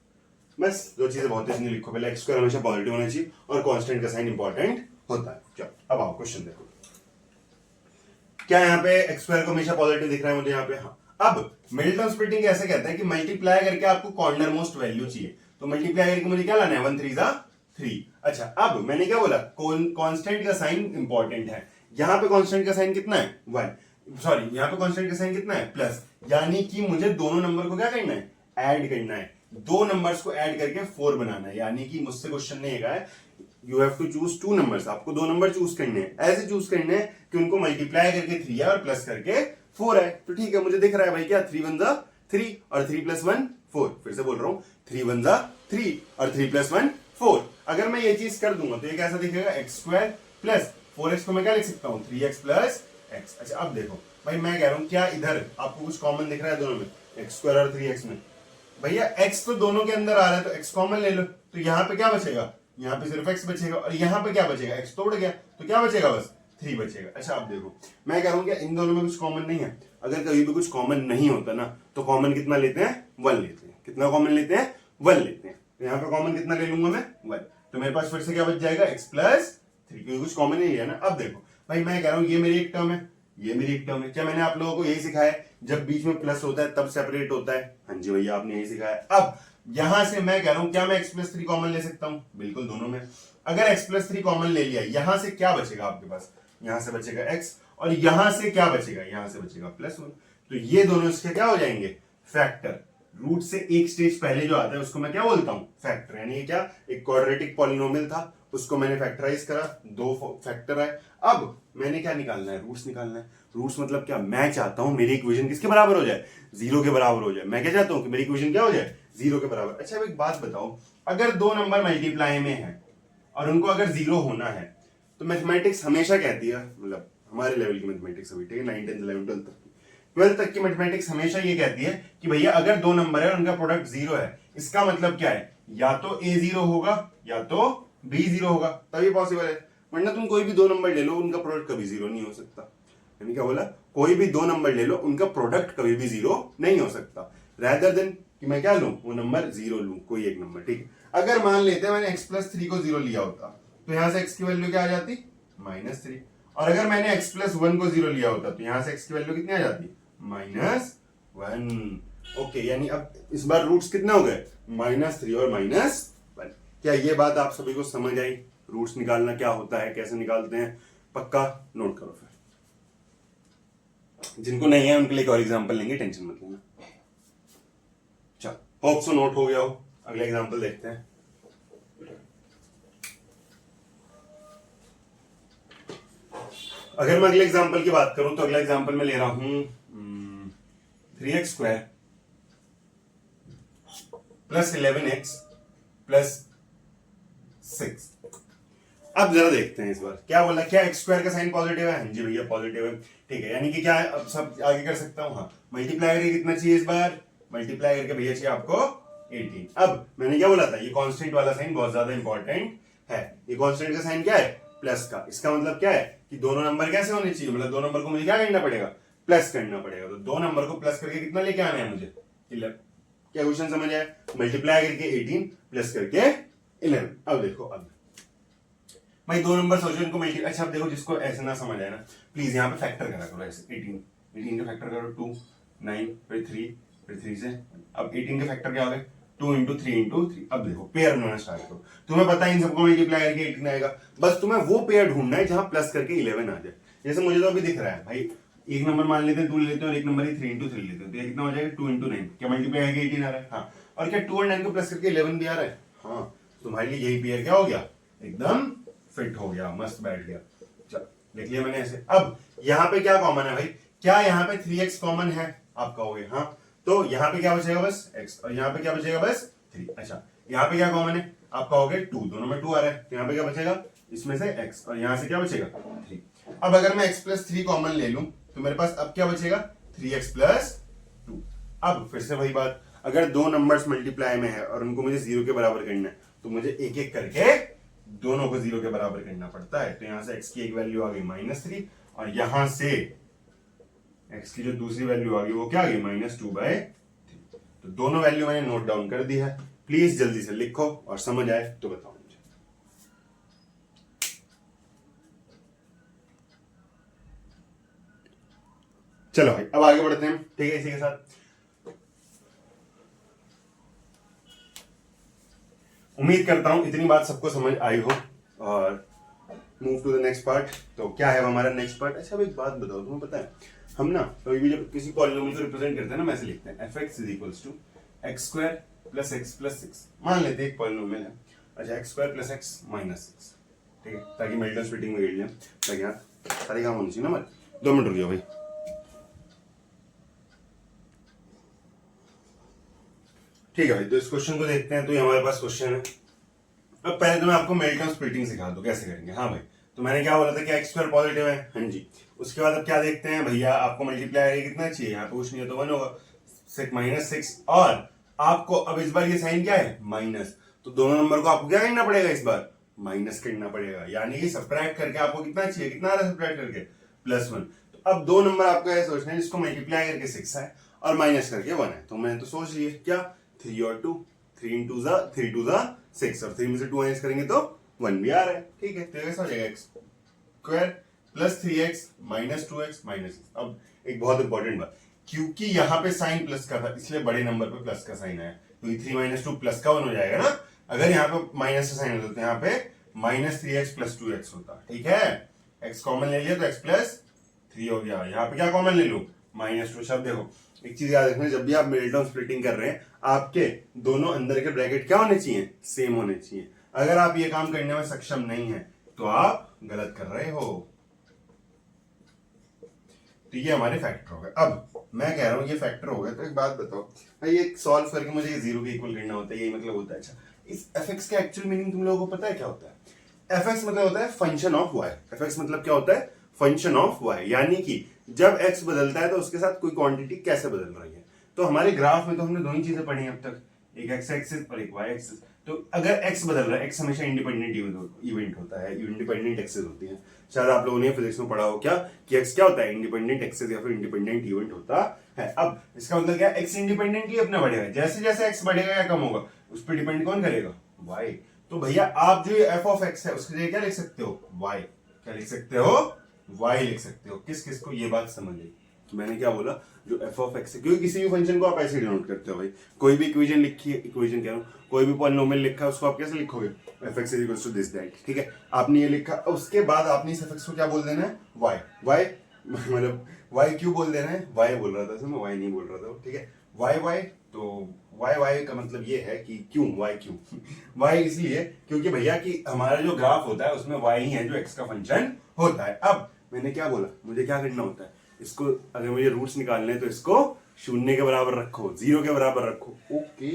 बस दो चीजें बहुत नहीं लिखो, पहले x² हमेशा पॉजिटिव होना चाहिए और कांस्टेंट का साइन इंपॉर्टेंट होता है। चलो अब आओ क्वेश्चन देखो, क्या यहाँ पे x² को हमेशा पॉजिटिव दिख रहा है मुझे यहाँ पे, हाँ। अब मिडिल टर्म स्प्लिटिंग ऐसे कहता है कि मल्टीप्लाई करके आपको कॉर्नर मोस्ट वैल्यू चाहिए, तो मल्टीप्लाई करके मुझे क्या लाना है, 1 3 3। अच्छा, अब मैंने क्या बोला, कांस्टेंट का साइन इंपॉर्टेंट है। यहां पे कांस्टेंट का साइन कितना है, 1, सॉरी यहां पे कांस्टेंट का साइन कितना है, प्लस, यानी कि मुझे दोनों नंबर को क्या करना है, ऐड करना है। दो नंबर्स को ऐड करके 4 बनाना है, यानी कि मुझसे क्वेश्चन नहीं है, you have to choose 2 numbers, आपको 2 नंबर चूज करने हैं। ऐसे चूज करने हैं कि उनको मल्टीप्लाई करके 3 है और प्लस करके 4 है। तो ठीक है, मुझे दिख रहा है भाई क्या, 3 1 3 और 3 + 1 4। फिर से बोल रहा हूं, 3 1 3 और 3 + 1 4। अगर मैं ये चीज कर दूंगा तो ये कैसा दिखेगा, x² + 4x को मैं क्या लिख सकता हूं, 3x + x। अच्छा, अब देखो भाई, मैं कह रहा हूं क्या इधर आपको कुछ कॉमन दिख रहा है दोनों में, x² और 3x में, भैया x तो दोनों के अंदर आ रहा है तो x कॉमन ले लो। तो यहाँ पे क्या बचेगा, यहाँ पे सिर्फ x बचेगा, और यहाँ पे क्या बचेगा, x तोड़ गया तो क्या बचेगा, बस 3 बचेगा। अच्छा, अब देखो मैं कह रहा हूं क्या इन दोनों में कुछ कॉमन नहीं है। अगर कभी भी कुछ कॉमन नहीं होता ना, तो कॉमन कितना लेते हैं, 1 लेते हैं। कितना कॉमन लेते हैं, 1 लेते हैं। तो यहाँ पे कॉमन कितना ले लूंगा मैं, 1। तो मेरे पास फिर से क्या बच जाएगा, x + 3, क्योंकि कुछ कॉमन नहीं है ना। अब देखो भाई, मैं कह रहा हूं ये मेरी एक टर्म है, ये मेरी एक टर्म है। क्या मैंने आप लोगों को यही सिखाया है, जब बीच में प्लस होता है तब सेपरेट होता है? हाँ जी भैया, आपने यही सिखाया है। अब यहां से मैं कह रहा हूं क्या मैं x + 3 कॉमन ले सकता हूं, बिल्कुल दोनों में। अगर x + 3 कॉमन ले लिया, यहां से क्या बचेगा आपके पास, यहां से बचेगा x, और यहां से क्या बचेगा, यहां से बचेगा +1। तो ये दोनों इसके क्या हो जाएंगे, फैक्टर। रूट से एक स्टेज पहले जो आता है उसको मैं क्या बोलता हूं, फैक्टर। यानी ये क्या, एक क्वाड्रेटिक पॉलिनोमियल था, उसको मैंने फैक्टराइज करा, 2 फैक्टर आए। अब मैंने क्या निकालना है, रूट्स निकालना है। रूट्स मतलब क्या, मैं चाहता हूं मेरी इक्वेशन किसके बराबर हो जाए, 0 के बराबर हो जाए। मैं क्या चाहता हूं कि मेरी इक्वेशन क्या हो जाए, 0 के बराबर। अच्छा, अब एक बात बताओ, अगर 2 नंबर मल्टीप्लाई में है और उनको अगर 0 होना है, तो मैथमेटिक्स हमेशा कहती है, मतलब हमारे लेवल की मैथमेटिक्स अभी, ठीक है, 9 10 11 12 तक की, 12 तक की मैथमेटिक्स हमेशा ये कहती है कि भैया अगर 2 नंबर है और उनका प्रोडक्ट 0 है, इसका मतलब क्या है, या तो a 0 होगा या तो b 0 होगा, तभी पॉसिबल है। वरना तुम कोई भी 2 नंबर ले लो, उनका प्रोडक्ट कभी 0 नहीं हो सकता। मैंने क्या बोला, कोई भी दो नंबर ले लो, उनका प्रोडक्ट कभी भी जीरो नहीं हो सकता, रैदर देन कि मैं क्या लूं, वो नंबर जीरो लूं, कोई एक नंबर, ठीक है। अगर मान लेते हैं मैंने x प्लस 3 को जीरो लिया होता, तो यहां से x की वैल्यू क्या आ जाती, -3, और अगर मैंने x प्लस 1 को जीरो लिया होता, तो यहां से x की वैल्यू कितनी आ जाती, -1। ओके, यानी अब इस बार रूट्स कितने हो गए, -3 और -1। क्या ये बात आप सभी को समझ आई, रूट्स निकालना क्या होता है, कैसे निकालते हैं, पक्का नोट करो। फिर जिनको नहीं है उनके लिए एक और एग्जांपल लेंगे, टेंशन मत लेना। चल, होप सो नोट हो गया हो, अगला एग्जांपल देखते हैं। अगर मैं अगले एग्जांपल की बात करूं तो अगला एग्जांपल मैं ले रहा हूं 3x square plus 11x plus 6। अब जरा देखते हैं इस बार क्या बोला, क्या x स्क्वायर का साइन पॉजिटिव है, हाँ जी भैया पॉजिटिव है, ठीक है। यानी कि क्या है, अब सब आगे कर सकता हूं, हाँ मल्टीप्लाई करके कितना चाहिए इस बार, मल्टीप्लाई करके भैया चाहिए आपको 18। अब मैंने क्या बोला था, ये कांस्टेंट वाला साइन बहुत ज्यादा इंपॉर्टेंट है। ये कांस्टेंट का साइन क्या है, प्लस का। इसका मतलब क्या है कि दोनों नंबर कैसे होने चाहिए, मतलब दो नंबर को मुझे क्या करना पड़ेगा, प्लस करना पड़ेगा। तो दो नंबर को प्लस करके कितना लेके आना है मुझे, 11। क्या क्वेश्चन समझ आया, मल्टीप्लाई करके 18 प्लस करके 11। अब देखो, अब भाई दो नंबर सोचो इनको मल्टीप्लाई, अच्छा अब देखो जिसको ऐसे ना समझ आए ना, प्लीज यहाँ पे फैक्टर करा करो ऐसे, 18 का फैक्टर करो 2 9 फिर 3 से, अब 18 के फैक्टर क्या हो गए, 2 इंटू 3 इंटू 3। अब देखो पेयर बनाना स्टार्ट करो, तुम्हें पता है इन सबको मल्टीप्लाई करके 18 आएगा, बस तुम्हें वो पेयर ढूंढना है जहां प्लस करके 11 आ जाए। जैसे मुझे तो अभी दिख रहा है भाई, एक नंबर मान लेते हैं 2 ले लेते हैं और एक नंबर ही 3 इंटू 3 लेते हैं, तो ये कितना हो जाएगा 2 इंटू 9, क्या मल्टीप्लाई करके 18 आ रहा है, हाँ। और क्या 2 और 9 को प्लस करके 11 भी आ रहा है, हाँ। तुम्हारे लिए यही पेयर क्या हो गया, एकदम फिट हो गया, मस्त बैठ गया। चलो लिख लिया मैंने ऐसे। अब यहाँ पे क्या कॉमन है भाई, क्या यहाँ पे 3x कॉमन है, आप कहोगे हाँ, तो यहाँ पे क्या बचेगा बस x, और यहाँ पे क्या बचेगा बस 3। अच्छा यहाँ पे क्या कॉमन है, आप कहोगे 2, दोनों में 2 आ रहा है, तो यहाँ पे क्या बचेगा, इसमें से x, और यहाँ से क्या बचेगा 3। अब अगर मैं x प्लस 3 कॉमन ले लूं तो मेरे पास अब क्या बचेगा 3x प्लस 2। अब फिर से वही बात, अगर दो नंबर्स मल्टीप्लाई में है और उनको मुझे 0 के बराबर करना है, तो मुझे एक एक करके दोनों को 0 के बराबर करना पड़ता है। तो यहां से x की एक वैल्यू आ गई -3, और यहां से x की जो दूसरी वैल्यू आ गई वो क्या आ गई -2/3। तो दोनों वैल्यू मैंने नोट डाउन कर दी है, प्लीज जल्दी से लिखो और समझ आए तो बताओ मुझे। चलो भाई अब आगे बढ़ते हैं, ठीक है। इसी के साथ उम्मीद करता हूं इतनी बात सबको समझ आई हो, और move to the next part. तो क्या है हमारा नेक्स्ट पार्ट, अच्छा अब एक बात बताओ, तुम्हें पता है हम ना कभी भी जब किसी पॉलिनोमियल को रिप्रेजेंट करते हैं ना, वैसे लिखते हैं fx is equals to x square plus x plus 6। मान लेते हैं एक पॉलिनोमियल है, अच्छा x square plus x minus 6, ठीक है, ताकि मेल्टन स्प्लिटिंग में गिर लिया, ताकि यहाँ सारे काम होने चाहिए ना। मत 2 मिनट रुकिए भाई। ठीक है भाई, तो इस क्वेश्चन को देखते हैं। तो ये हमारे पास क्वेश्चन है। अब पहले तो मैं आपको मेल्टन स्प्लिटिंग सिखा दूं कैसे करेंगे। हाँ भाई, तो मैंने क्या बोला था कि एक्स स्क्वायर पॉजिटिव है, हाँ जी। उसके बाद अब क्या देखते हैं भैया, आपको मल्टीप्लाई कितना चाहिए, यहाँ पे कुछ नहीं है तो 1 होगा, -6, और आपको अब इस बार ये साइन क्या है माइनस, तो दोनों नंबर को आपको क्या करना पड़ेगा इस बार, माइनस करना पड़ेगा। यानी कि सब्ट्रैक्ट करके आपको कितना चाहिए, कितना आ रहा है सब्ट्रैक्ट करके +1। तो अब दो नंबर आपको ऐसा सोचना है जिसको मल्टीप्लाई करके 6 है और माइनस करके 1 है। तो मैंने तो सोच लिया क्या, 3 और 2, 3 2 6, और 3 में से 2 माइनस करेंगे तो 1 भी आ रहा है, ठीक है। तो कैसा हो जाएगा x square plus 3x minus 2x minus 6। अब एक बहुत इंपॉर्टेंट बात, क्योंकि यहाँ पे साइन प्लस का था इसलिए बड़े नंबर पे प्लस का साइन आया, तो 3 - 2 प्लस का 1 हो जाएगा ना। अगर यहाँ पे माइनस का साइन होता तो यहाँ पे -3x प्लस 2x होता, ठीक है। x कॉमन ले लिया तो x प्लस 3 हो गया, यहाँ पे क्या कॉमन ले लूं -2। शब्द देखो, एक चीज याद रखना, जब भी आप मिडल स्प्लिटिंग कर रहे हैं आपके दोनों अंदर के ब्रैकेट क्या होने चाहिए, सेम होने चाहिए। अगर आप ये काम करने में सक्षम नहीं है तो आप गलत कर रहे हो। तो ये हमारे फैक्टर हो गए। अब मैं कह रहा हूं ये फैक्टर हो गए, तो एक बात बताओ भाई, ये सॉल्व करके मुझे ये 0 के इक्वल करना होता है, यही मतलब होता है। अच्छा, इस fx का एक्चुअल मीनिंग तुम लोगों को पता है क्या होता है? fx मतलब होता है फंक्शन ऑफ y। fx मतलब क्या होता है, फंक्शन ऑफ y। यानी कि जब x बदलता है तो उसके साथ कोई क्वांटिटी कैसे बदल रही है। तो हमारे ग्राफ में तो हमने दो ही चीजें पढ़ी अब तक, एक एक्स एक्सिस और एक वाई एक्सिस। तो अगर एक्स बदल रहा है, एक्स हमेशा इंडिपेंडेंट इवेंट होता है, इंडिपेंडेंट एक्सेस होती है। शायद आप लोगों ने फिजिक्स में पढ़ा हो क्या कि एक्स क्या होता है, इंडिपेंडेंट एक्सेस या फिर इंडिपेंडेंट इवेंट होता है। अब इसका मतलब क्या, एक्स इंडिपेंडेंटली अपना बढ़ेगा, जैसे जैसे एक्स बढ़ेगा या कम होगा उस पर डिपेंड कौन करेगा, वाई। तो भैया आप जो एफ ऑफ एक्स है उसके लिए क्या लिख सकते हो, वाई। क्या लिख सकते हो, वाई लिख सकते हो। किस किस को ये बात समझ आई, मैंने क्या बोला, जो एफ ऑफ एक्स है, क्योंकि किसी भी फंक्शन को आप ऐसे डिनोट करते हो भाई। कोई भी इक्वेशन लिखी है, इक्वेशन कह रहा हूँ, कोई भी पॉलिनोमियल लिखा है उसको आप कैसे लिखोगे, f x is equals to this that. ठीक है, आपने ये लिखा, उसके बाद आपने इस एफ एक्स को क्या बोल देना है, वाई। वाई मतलब वाई क्यों बोल देना है, वाई बोल रहा था मैं वाई नहीं बोल रहा था। ठीक है, वाई वाई, तो वाई वाई का मतलब ये है कि क्यों, वाई क्यों वाई इसलिए क्योंकि भैया कि हमारा जो ग्राफ होता है उसमें वाई ही है जो एक्स का फंक्शन होता है। अब मैंने क्या बोला, मुझे क्या करना होता है, इसको अगर मुझे रूट्स निकालने हैं तो इसको शून्य के बराबर रखो, 0 के बराबर रखो। ओके,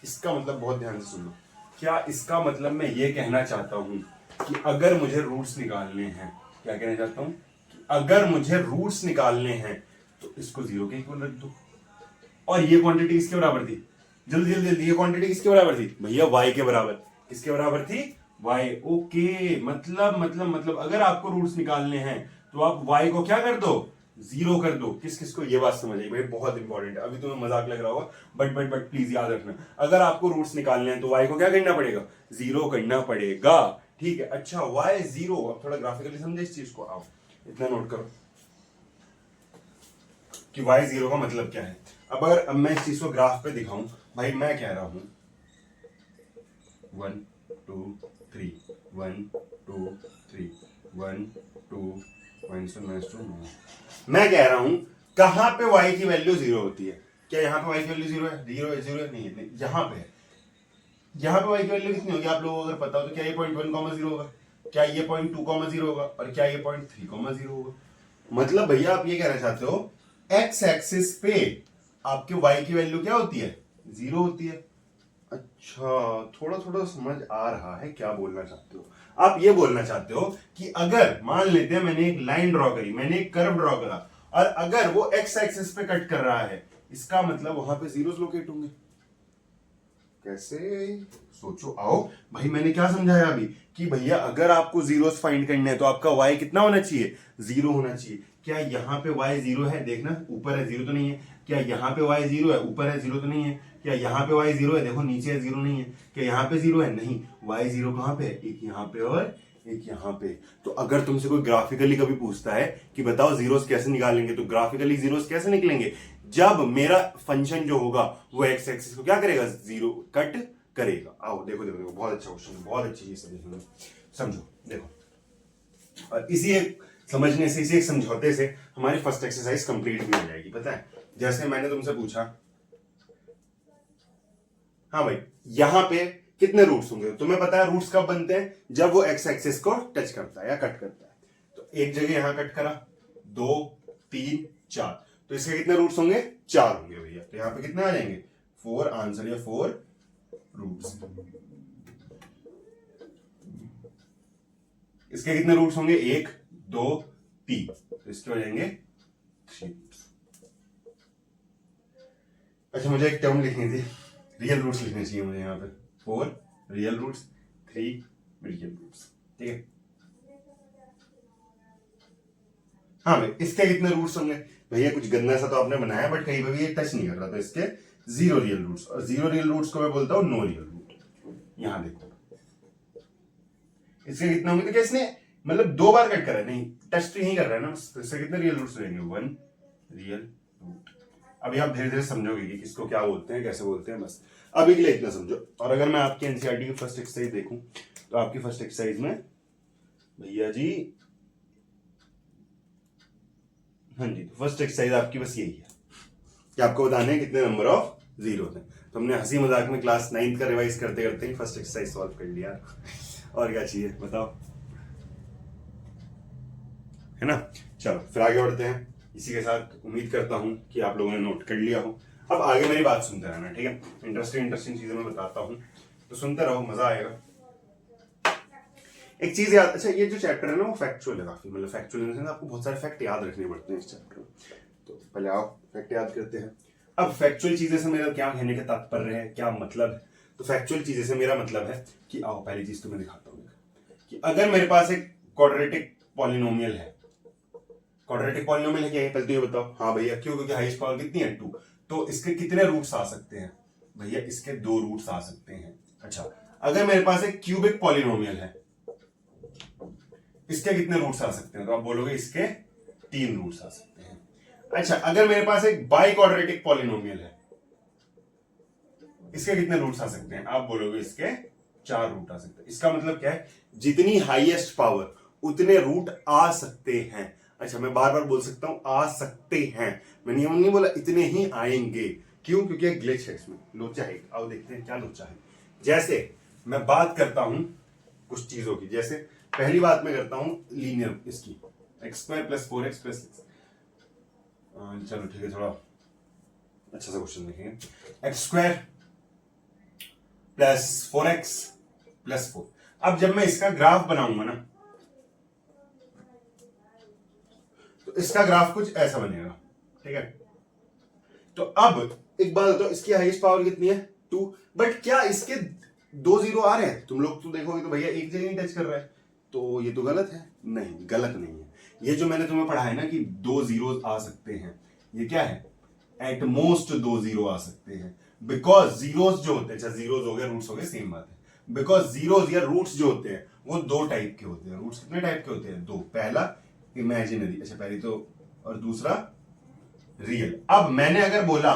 इसका मतलब बहुत ध्यान से सुनो, क्या इसका मतलब मैं ये कहना चाहता हूं कि अगर मुझे रूट्स निकालने हैं, क्या कहना चाहता हूं कि अगर मुझे रूट्स निकालने हैं तो इसको 0 के इक्वल रख दो। और ये क्वांटिटी किसके बराबर थी, जल्दी जल्दी जल्दी, ये क्वांटिटी किसके बराबर थी भैया, वाई के बराबर। किसके बराबर थी, वाई। ओके, मतलब अगर आपको रूट्स निकालने हैं तो आप वाई को क्या कर दो, 0 कर दो। किस किस को ये बात समझ आई भाई, बहुत इंपॉर्टेंट है। अभी तुम्हें मजाक लग रहा होगा बट प्लीज याद रखना, अगर आपको रूट्स निकालने हैं तो वाई को क्या करना पड़ेगा, 0 करना पड़ेगा। ठीक है, अच्छा वाई 0, अब थोड़ा ग्राफिकली समझे इस चीज को, आओ इतना नोट करो कि वाई 0 का मतलब क्या है। अब मैं इस चीज को ग्राफ पे दिखाऊं, भाई मैं कह रहा हूं 1 2 3 1 2 3 1 2 मैं कह रहा हूं कहां पे y की वैल्यू 0 होती है, क्या यहां पे y की वैल्यू 0 है, 0 है नहीं है, नहीं यहां पे है। यहां पे y की वैल्यू कितनी होगी आप लोगों को अगर पता हो तो, क्या ये 0.1, 0 होगा, क्या ये 0.2, 0 होगा, और क्या ये 0.3, 0 होगा। मतलब भैया आप ये कहना चाहते हो x एक्सिस पे आपके y की वैल्यू क्या होती है, 0 होती है। अच्छा, थोड़ा थोड़ा समझ आ रहा है क्या बोलना चाहते हो। आप ये बोलना चाहते हो कि अगर मान लेते हैं मैंने एक लाइन ड्रॉ करी, मैंने एक कर्व ड्रॉ करा, और अगर वो x एक्सिस पे कट कर रहा है, इसका मतलब वहां पे जीरोस लोकेट होंगे। कैसे, सोचो, आओ भाई। मैंने क्या समझाया अभी कि भैया अगर आपको जीरोस फाइंड करने हैं तो आपका y कितना होना चाहिए, 0 होना चाहिए। क्या यहाँ पे y 0 है, देखना ऊपर है 0 तो नहीं है, क्या यहाँ पे y 0 है, ऊपर है 0 तो नहीं है, क्या यहाँ पे y 0 है, देखो नीचे है 0 नहीं है, क्या यहाँ पे 0 है, नहीं, y 0 कहाँ पे है, एक यहाँ पे और एक यहाँ पे। तो अगर तुमसे कोई ग्राफिकली कभी पूछता है कि बताओ जीरोस कैसे निकालेंगे, तो ग्राफिकली जीरोस कैसे निकलेंगे, जब मेरा फंक्शन जो होगा वो एक्स एक्सिस को क्या करेगा, 0 कट करेगा। आओ देखो देखो देखो, बहुत अच्छा क्वेश्चन है, बहुत अच्छी चीज समझो, समझो देखो। और इसी एक समझने से, इसी एक समझौते से हमारी फर्स्ट एक्सरसाइज कंप्लीट भी हो जाएगी। पता है, जैसे मैंने तुमसे पूछा, हाँ भाई यहां पे कितने रूट्स होंगे, तुम्हें पता है रूट्स कब बनते हैं, जब वो एक्स एक्सिस को टच करता है या कट करता है। तो एक जगह यहां कट करा, 2 3 4, तो इसके कितने रूट्स होंगे, 4 होंगे भैया। तो यहां पे कितने आ जाएंगे, 4 आंसर, या 4 रूट्स। इसके कितने रूट्स होंगे, 1 2 3, तो इसके हो जाएंगे 3 रूट्स। अच्छा मुझे एक टर्म लिखनी थी, रियल रूट्स लिखने चाहिए मुझे यहाँ पे, 4 रियल रूट्स, 3 रियल रूट्स। ठीक है, हाँ भाई इसके कितने रूट्स होंगे भैया, कुछ गंदा सा तो आपने बनाया बट कहीं पर भी ये टच नहीं कर रहा, तो इसके 0 रियल रूट्स, और 0 रियल रूट्स को मैं बोलता हूं नो रियल रूट। यहां देखो इसके कितने होंगे, तो क्या इसने मतलब 2 बार कट करा है, नहीं टच तो यही कर रहा है ना, तो इससे कितने रियल रूट्स रहेंगे, 1 रियल रूट। अभी आप धीरे धीरे समझोगे कि किसको क्या बोलते हैं, कैसे बोलते हैं, बस अभी के लिए इतना समझो। और अगर मैं आपकी एनसीईआरटी की फर्स्ट एक्सरसाइज देखूं तो आपकी फर्स्ट एक्सरसाइज में भैया जी, हाँ जी, तो फर्स्ट एक्सरसाइज आपकी बस यही है कि आपको बताने हैं कितने नंबर ऑफ जीरो थे। तो हमने हंसी मजाक में क्लास 9th का रिवाइज करते करते ही फर्स्ट एक्सरसाइज सॉल्व कर लिया। और क्या चाहिए बताओ, है ना। चलो फिर आगे बढ़ते हैं, इसी के साथ उम्मीद करता हूं कि आप लोगों ने नोट कर लिया हो। अब आगे मेरी बात सुनते रहना, ठीक है, इंटरेस्टिंग चीजें मैं बताता हूं तो सुनते रहो, मजा आएगा। एक चीज याद, अच्छा ये जो चैप्टर है ना वो फैक्चुअल है काफी, मतलब फैक्चुअल इन द सेंस आपको बहुत सारे फैक्ट याद रखने पड़ते हैं इस चैप्टर में। तो पहले आओ फैक्ट याद करते हैं। अब फैक्चुअल चीजें से मेरा क्या कहने का तात्पर्य है, क्या मतलब है? तो फैक्चुअल चीजें से मेरा मतलब है कि आओ पहली चीज तो मैं दिखाता हूं कि अगर मेरे पास एक क्वाड्रेटिक पॉलिनोमियल है, क्वाड्रेटिक पॉलिनोमियल है क्या है, पहले तो ये बताओ। हाँ भैया, क्यों? क्योंकि हाईएस्ट पावर कितनी है 2, तो इसके कितने रूट्स आ सकते हैं भैया? इसके 2 रूट्स आ सकते हैं। अच्छा, अगर मेरे पास एक क्यूबिक पॉलिनोमियल है, इसके कितने रूट्स आ सकते हैं? तो आप बोलोगे इसके 3 रूट्स आ सकते हैं। अच्छा, अगर मेरे पास एक बाई क्वाड्रेटिक पॉलिनोमियल है, इसके कितने रूट्स आ सकते हैं? आप बोलोगे इसके 4 रूट आ सकते हैं। इसका मतलब क्या है? जितनी हाईएस्ट पावर उतने रूट आ सकते हैं। अच्छा, मैं बार बार बोल सकता हूं आ सकते हैं, मैंने ये नहीं बोला इतने ही आएंगे। क्यों? क्योंकि एक ग्लिच है इसमें, लोचा है। आओ देखते हैं क्या लोचा है। जैसे मैं बात करता हूं कुछ चीजों की, जैसे पहली बात मैं करता हूं लीनियर इसकी, x² + 4x + 6। चलो ठीक है, थोड़ा अच्छा सा क्वेश्चन देखेंगे। x² + 4x + 4। अब जब मैं इसका ग्राफ बनाऊंगा ना, तो इसका ग्राफ कुछ ऐसा बनेगा, ठीक है? तो अब एक बात बताओ, इसकी हाईएस्ट पावर कितनी है? 2। बट क्या इसके 2 जीरो आ रहे हैं? तुम लोग तो देखोगे तो भैया एक जगह ही टच कर रहा है, तो ये तो गलत है। नहीं, गलत नहीं है। ये जो मैंने तुम्हें पढ़ा है ना कि 2 जीरो आ सकते हैं, ये क्या है? एट मोस्ट 2 जीरो आ सकते हैं। बिकॉज जीरोस जो होते हैं, अच्छा जीरोस हो गए, रूट्स हो गए, सेम बात है। बिकॉज जीरोस या रूट्स जो होते हैं वो 2 टाइप के होते हैं। रूट्स कितने टाइप के होते हैं? 2। पहला इमेजिनरी, अच्छा पहली तो, और दूसरा रियल। अब मैंने अगर बोला,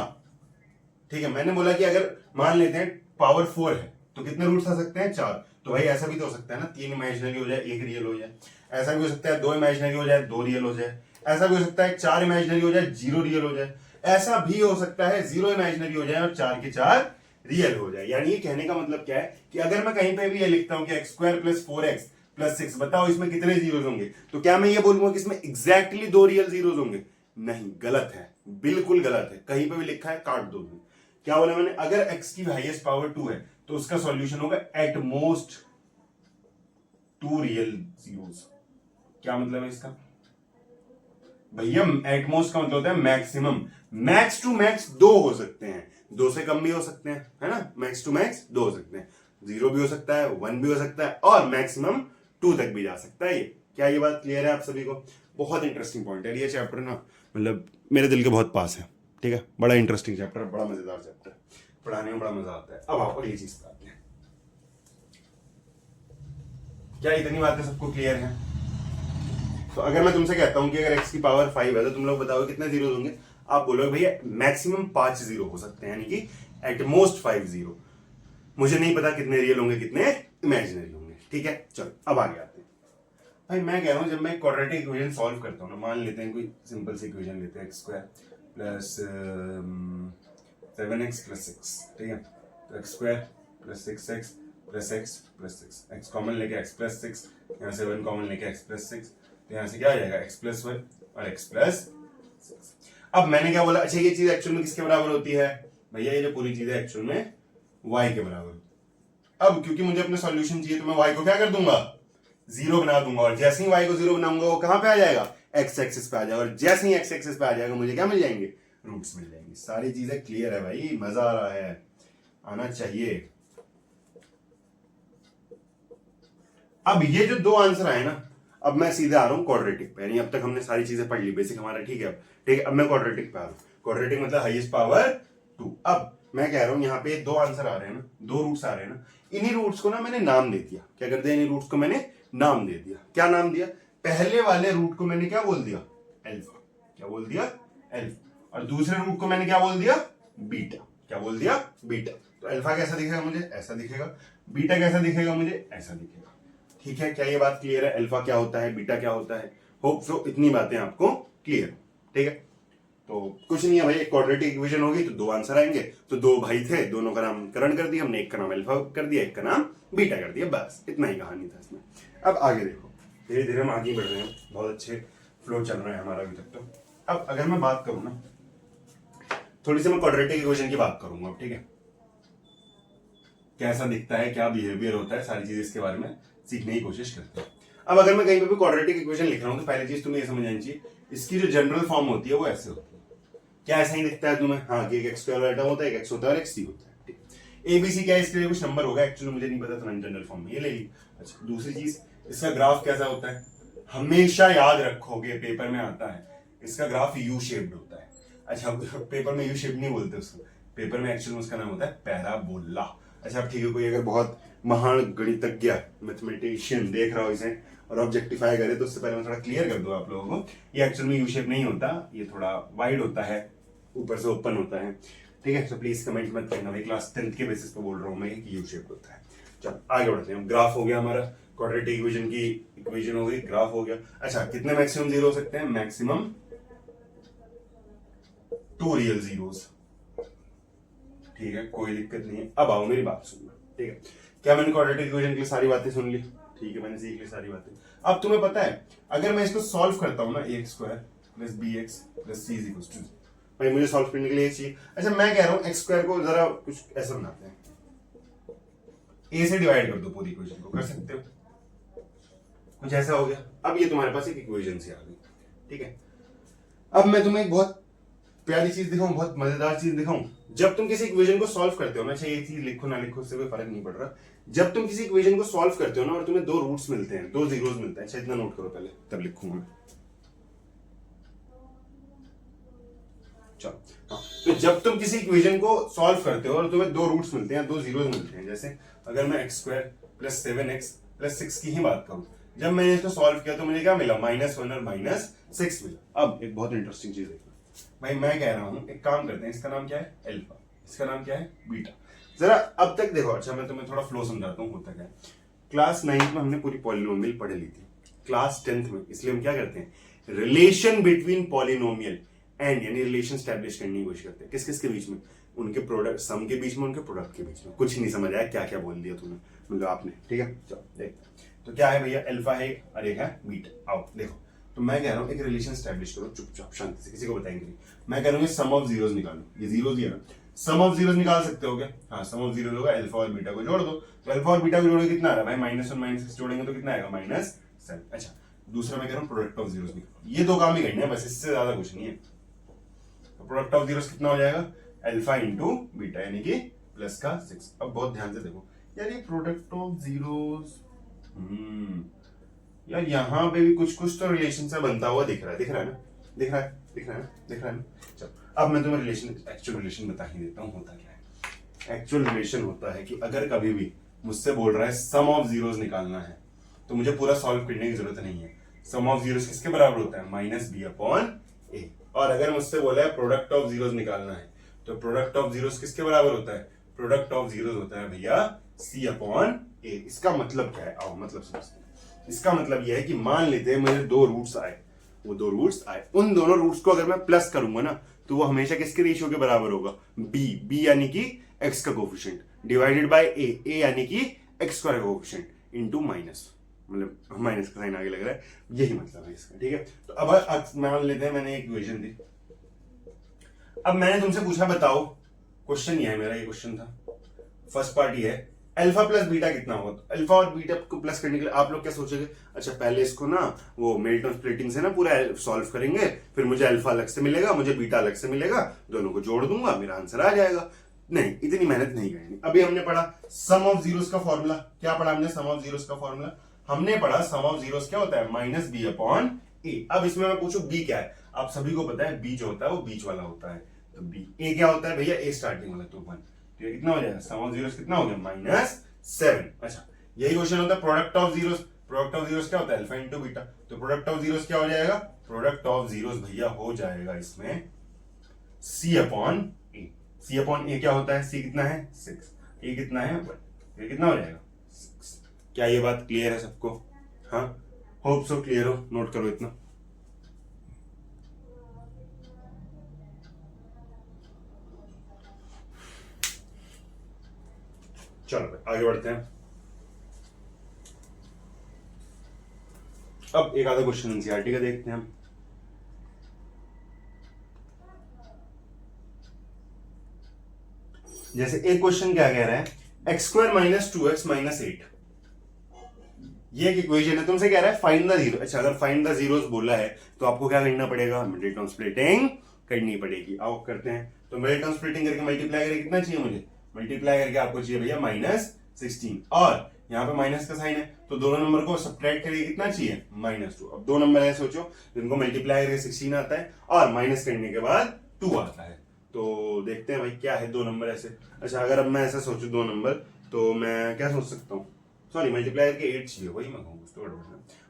ठीक है, मैंने बोला कि अगर मान लेते हैं पावर 4 है तो कितने रूट्स आ सकते हैं? 4। तो भाई ऐसा भी तो हो सकता है ना, 3 इमेजिनरी हो जाए 1 रियल हो जाए। ऐसा भी हो सकता है 2 इमेजिनरी हो जाए 2 रियल हो जाए। ऐसा भी हो सकता है 4 इमेजिनरी हो जाए 0 रियल हो जाए। ऐसा भी हो सकता है 0 इमेजिनरी हो जाए और 4 के 4 रियल हो जाए। यानी ये कहने का मतलब क्या है कि अगर मैं कहीं पे भी ये लिखता हूं कि x² + 4x + 6, बताओ इसमें कितने जीरोस होंगे? तो क्या मैं ये बोलूंगा कि इसमें एग्जैक्टली 2 रियल जीरोस होंगे? नहीं, गलत है, बिल्कुल गलत है। कहीं पे भी लिखा है काट दो। क्या बोला मैंने? अगर x की हाईएस्ट पावर 2 है तो उसका सॉल्यूशन होगा एट मोस्ट 2 रियल जीरोस। क्या मतलब है इसका भैया? एट मोस्ट का मतलब होता है मैक्सिमम। मैक्स टू मैक्स 2 हो सकते हैं, 2 से कम भी हो सकते हैं, है ना? मैक्स टू मैक्स 2 हो सकते हैं, 0 भी हो सकता है, 1 भी हो सकता है, और मैक्सिमम 2 तक भी जा सकता है। ये क्या, ये बात क्लियर है आप सभी को? बहुत इंटरेस्टिंग पॉइंट है ये चैप्टर ना, मतलब मेरे दिल के बहुत पास है, ठीक है? बड़ा इंटरेस्टिंग चैप्टर, बड़ा मजेदार चैप्टर, पढ़ाने में बड़ा मजा आता है। अब आपको ये चीज आती है, क्या इतनी बातें सबको क्लियर है? तो अगर मैं तुमसे कहता हूं कि अगर x की पावर 5 है तो तुम लोग बताओ कितने जीरो होंगे? आप बोलोगे भैया मैक्सिमम 5 जीरो हो सकते हैं, यानी कि एट मोस्ट 5 जीरो। मुझे नहीं पता कितने रियल होंगे कितने इमेजिनरी होंगे, ठीक है? चलो अब आगे आते हैं। भाई मैं कह रहा हूं जब मैं क्वाड्रेटिक इक्वेशन सॉल्व करता हूं ना, मान लेते हैं कोई सिंपल सी इक्वेशन लेते हैं, x² + 7x + 6, ठीक है? तो x² + 6x + x + 6, x common लेके x + 6, यहाँ से 1 कॉमन लेके x + 6, तो यहाँ से क्या आ जाएगा? x + 1 और x + 6। अब मैंने क्या बोला? अच्छा, ये चीज एक्चुअल में किसके बराबर होती है भैया? ये जो पूरी चीज है एक्चुअल में y के बराबर। अब क्योंकि मुझे अपना सॉल्यूशन चाहिए तो मैं y को क्या कर दूंगा? 0 बना दूंगा, और जैसे ही y को 0 बनाऊंगा वो कहां पे आ जाएगा? x एक्सिस पे आ जाएगा, और जैसे ही x एक्सिस पे आ जाएगा मुझे क्या मिल जाएंगे? रूट्स मिल जाएंगे। सारी चीजें क्लियर है भाई, मजा आ रहा है, आना चाहिए। अब ये जो 2 आंसर आए ना, अब मैं सीधे आ रहा हूं क्वाड्रेटिक पे, यानी अब तक हमने सारी चीजें पढ़ ली, बेसिक हमारा ठीक है। ठीक है, अब मैं क्वाड्रेटिक पे आ रहा हूं। क्वाड्रेटिक मतलब हाईएस्ट पावर 2। अब मैं कह रहा हूं यहाँ पे 2 आंसर आ रहे हैं ना, 2 रूट्स आ रहे हैं ना, इन्हीं रूट्स को ना मैंने नाम दे दिया। क्या कर दिया? इन्हीं रूट्स को मैंने नाम दे दिया। क्या नाम दिया? पहले वाले रूट को मैंने क्या बोल दिया? अल्फा। क्या बोल दिया? अल्फा। और दूसरे रूट को मैंने क्या बोल दिया? बीटा। क्या बोल दिया? बीटा। तो अल्फा कैसा दिखेगा मुझे? ऐसा दिखेगा। बीटा कैसा दिखेगा मुझे? ऐसा दिखेगा। ठीक है, क्या ये बात क्लियर है? अल्फा क्या होता है, बीटा क्या होता है? होप सो इतनी बातें आपको क्लियर, ठीक है? तो कुछ नहीं है भाई, एक क्वाड्रेटिक इक्वेशन होगी तो 2 आंसर आएंगे। तो 2 भाई थे, दोनों का नामकरण कर दिया हमने, एक का नाम अल्फा कर दिया, एक का नाम बीटा कर दिया, बस इतना ही कहानी था इसमें। अब आगे देखो, धीरे धीरे हम आगे बढ़ रहे हैं, बहुत अच्छे फ्लो चल रहा है हमारा अभी तक। तो अब अगर मैं बात करूं ना, थोड़ी सी मैं क्वाड्रेटिक इक्वेशन की बात करूंगा अब, ठीक है? कैसा दिखता है, क्या बिहेवियर होता है, सारी चीजें इसके बारे में सीखने की कोशिश करते हैं। अब अगर मैं कहीं पे भी क्वाड्रेटिक इक्वेशन लिख रहा हूं तो पहली चीज तुम्हें ये समझ आनी चाहिए, इसकी जो जनरल फॉर्म होती है वो ऐसे होती है। क्या ऐसा ही दिखता है तुम्हें? हाँ, कि एक एक्स स्क्वायर वाला टर्म होता है, एक एक्स होता है और एक सी होता है। ठीक, एबीसी क्या है, इसके लिए कुछ नंबर होगा, एक्चुअली मुझे नहीं पता, तो मैंने जनरल फॉर्म में ये ले ली। अच्छा, दूसरी चीज, इसका ग्राफ कैसा होता है? हमेशा याद रखोगे, पेपर में आता है, इसका ग्राफ यू शेप्ड होता है। अच्छा, पेपर में यू शेप नहीं बोलते उसको, पेपर में एक्चुअल में उसका नाम होता है पैराबोला। अच्छा, ठीक है, कोई अगर बहुत महान गणितज्ञ मैथमेटिशियन देख रहा हो इसे और ऑब्जेक्टिफाई करे, तो उससे पहले मैं थोड़ा क्लियर कर दूं आप लोगों को, ये एक्चुअल में यू शेप नहीं होता, ये थोड़ा वाइड होता है, ऊपर से ओपन होता है। ठीक है, तो प्लीज कमेंट मत करना, भाई क्लास 10th के बेसिस पे बोल रहा हूँ मैं कि यू शेप होता है। चलो आगे बढ़ते हैं, ग्राफ हो गया हमारा, क्वाड्रेटिक इक्वेशन की इक्वेशन हो गई, ग्राफ हो गया। अच्छा, कितने मैक्सिमम जीरो हो सकते हैं? Maximum 2 real zeros. ठीक है, कोई दिक्कत नहीं है। अब आओ मेरी बात सुनना, ठीक है? क्या मैंने क्वाड्रेटिक इक्वेशन की सारी बातें सुन ली? ठीक है, मैंने सीख ली सारी बातें। अब तुम्हें पता है, अगर मैं इसको सॉल्व करता हूं ना, a square plus b x plus c is equal to, भाई मुझे सॉल्व करने के लिए चाहिए। अच्छा, मैं कह रहा हूं एक्स स्क्वायर को जरा कुछ ऐसा बनाते हैं, ए से डिवाइड कर दो पूरी इक्वेशन को, कर सकते हो? कुछ ऐसा हो गया। अब ये तुम्हारे पास एक इक्वेशन से आ गई, ठीक है? अब मैं तुम्हें एक बहुत प्यारी चीज दिखाऊं, बहुत मजेदार चीज दिखाऊं। जब तुम किसी इक्वेशन को सॉल्व करते हो ना, अच्छा ये चीज लिखो ना लिखो उससे कोई फर्क नहीं पड़ रहा, जब तुम किसी इक्वेशन को सॉल्व करते हो ना और तुम्हें दो रूट्स मिलते हैं, दो जीरोस मिलते हैं, अच्छा इतना नोट करो पहले, तब लिखूंगा मैं। चलो हाँ, तो जब तुम किसी इक्वेशन को सॉल्व करते हो और तुम्हें दो रूट्स मिलते हैं, दो जीरोस मिलते हैं, जैसे अगर मैं x square plus 7x plus 6 की ही बात करूं, जब मैंने इसको सॉल्व किया तो मुझे क्या मिला? -1 और -6 मिला। अब एक बहुत इंटरेस्टिंग चीज देखना भाई, मैं कह रहा हूं एक काम करते हैं, इसका नाम क्या है? अल्फा, इसका नाम क्या है? बीटा। जरा अब तक देखो, अच्छा मैं तुम्हें थोड़ा फ्लो समझाता हूं, होता क्या है। क्लास 9th में हमने पूरी पॉलिनोमियल पढ़ ली थी, क्लास 10th में, इसलिए हम क्या करते हैं? रिलेशन बिटवीन पॉलिनोमियल एंड, यानी रिलेशन स्टैब्लिश करने की कोशिश करते हैं। किस किस के बीच में? उनके प्रोडक्ट, सम के बीच में, उनके प्रोडक्ट के बीच में। कुछ नहीं समझ आया क्या क्या बोल दिया तुमने, मतलब आपने, ठीक है? चलो देखते हैं, तो क्या है भैया? अल्फा है और एक है बीटा। आओ देखो, तो मैं कह रहा हूं एक रिलेशन स्टैब्लिश करो चुपचाप शांति से, किसी को बताएंगे नहीं। मैं कह रहा हूं सम ऑफ जीरोस निकालो, ये जीरोस ही है ना, सम ऑफ जीरोस निकाल सकते हो क्या? हाँ, सम ऑफ जीरोस होगा, अल्फा और बीटा को जोड़ दो, तो अल्फा और बीटा को जोड़ोगे कितना आ रहा है भाई? -1 -6 जोड़ेंगे तो कितना आएगा? -7। अच्छा, दूसरा मैं कह रहा हूं प्रोडक्ट ऑफ जीरोस निकालो, ये दो काम ही करने हैं बस, इससे ज्यादा कुछ नहीं है। तो प्रोडक्ट ऑफ जीरोस कितना हो जाएगा? अल्फा इंटू बीटा, यानी कि प्लस का 6। अब बहुत ध्यान से देखो यार, ये प्रोडक्ट ऑफ जीरोस, यार यहाँ पे भी कुछ कुछ तो रिलेशन से बनता हुआ दिख रहा है, दिख रहा है ना? दिख रहा है, दिख रहा है, दिख रहा है ना? चलो अब मैं तुम्हें रिलेशन, एक्चुअल रिलेशन बता ही देता हूँ। होता क्या है? एक्चुअल रिलेशन होता है कि अगर कभी भी मुझसे बोल रहा है सम ऑफ जीरोस निकालना है, तो मुझे पूरा सॉल्व करने की जरूरत नहीं है। सम ऑफ जीरोस किसके बराबर होता है? -b/a। और अगर मुझसे बोला है प्रोडक्ट ऑफ जीरोस निकालना है, तो प्रोडक्ट ऑफ जीरोस किसके बराबर होता है? प्रोडक्ट ऑफ जीरोस होता है भैया c/a। इसका मतलब क्या है? आओ मतलब समझते हैं। इसका मतलब यह है कि मान लेते हैं मुझे दो रूट्स आए, वो दो रूट्स आए, उन दोनों रूट्स को अगर मैं प्लस करूंगा ना, तो वो हमेशा किसके रेशियो के बराबर होगा? b यानी कि x का कोफिशिएंट डिवाइडेड बाय a यानी कि x स्क्वायर का कोफिशिएंट इनटू माइनस, मतलब माइनस का साइन आगे लग रहा है, यही मतलब है इसका, ठीक है? तो अब मान लेते हैं मैंने एक इक्वेशन दी, अब मैंने तुमसे पूछा बताओ, क्वेश्चन ये है मेरा, ये क्वेश्चन था, फर्स्ट पार्ट ये है, अल्फा प्लस बीटा कितना होगा? तो अल्फा और बीटा को प्लस करने के लिए आप लोग क्या सोचेंगे? अच्छा पहले इसको ना वो मिल्टन स्प्लिटिंग से ना पूरा सॉल्व करेंगे, फिर मुझे अल्फा अलग से मिलेगा, मुझे बीटा अलग से मिलेगा, दोनों को जोड़ दूंगा, मेरा आंसर आ जाएगा। नहीं, इतनी मेहनत नहीं करनी। अभी हमने पढ़ा सम ऑफ जीरोस का फॉर्मूला, क्या पढ़ा हमने? सम ऑफ जीरोस का फॉर्मूला हमने पढ़ा, सम ऑफ जीरोस क्या होता है? -b/a। अब इसमें मैं पूछूं b क्या है? आप सभी को पता है b जो होता है वो बीच वाला होता है, तो b, a क्या होता है भैया? a स्टार्टिंग वाला, तो 1, तो ये कितना हो जाएगा? सम ऑफ जीरोस कितना हो गया? -7। अच्छा, यही क्वेश्चन होता है product of zeros. Product of zeros क्या होता है? Alpha into beta. तो प्रोडक्ट ऑफ जीरोस क्या हो जाएगा? प्रोडक्ट ऑफ जीरोस भैया हो जाएगा इसमें c/a। c/a क्या होता है? c कितना है? 6, a कितना है? 1, ये कितना हो जाएगा? 6। क्या ये बात क्लियर है सबको? हाँ, होप सो क्लियर हो, नोट करो इतना। चलो आगे बढ़ते हैं। अब एक आधा क्वेश्चन एनसीईआरटी का देखते हैं हम। जैसे एक क्वेश्चन क्या कह रहा है? x² - 2x - 8, ये एक इक्वेशन है, तुमसे कह रहा है फाइंड द जीरो। अच्छा, अगर फाइंड द जीरोस बोला है तो आपको क्या करना पड़ेगा? मिडिल टर्म स्प्लिटिंग करनी पड़ेगी। आओ करते हैं। तो मिडिल टर्म स्प्लिटिंग करके मल्टीप्लाई करके कितना चाहिए मुझे, मल्टीप्लाई करके आपको चाहिए भैया -16, और यहाँ पे माइनस का साइन है तो दोनों नंबर को सब्ट्रैक्ट करके कितना चाहिए -2। अब दो नंबर है सोचो जिनको मल्टीप्लाई करके 16 आता है और माइनस करने के बाद 2 आता है। तो देखते हैं भाई क्या है दो नंबर ऐसे। अच्छा अगर अब मैं ऐसा सोचू दो नंबर तो मैं क्या सोच सकता हूँ, सॉरी मल्टीप्लाई करके 8 चाहिए, वही मैं कहूँ तो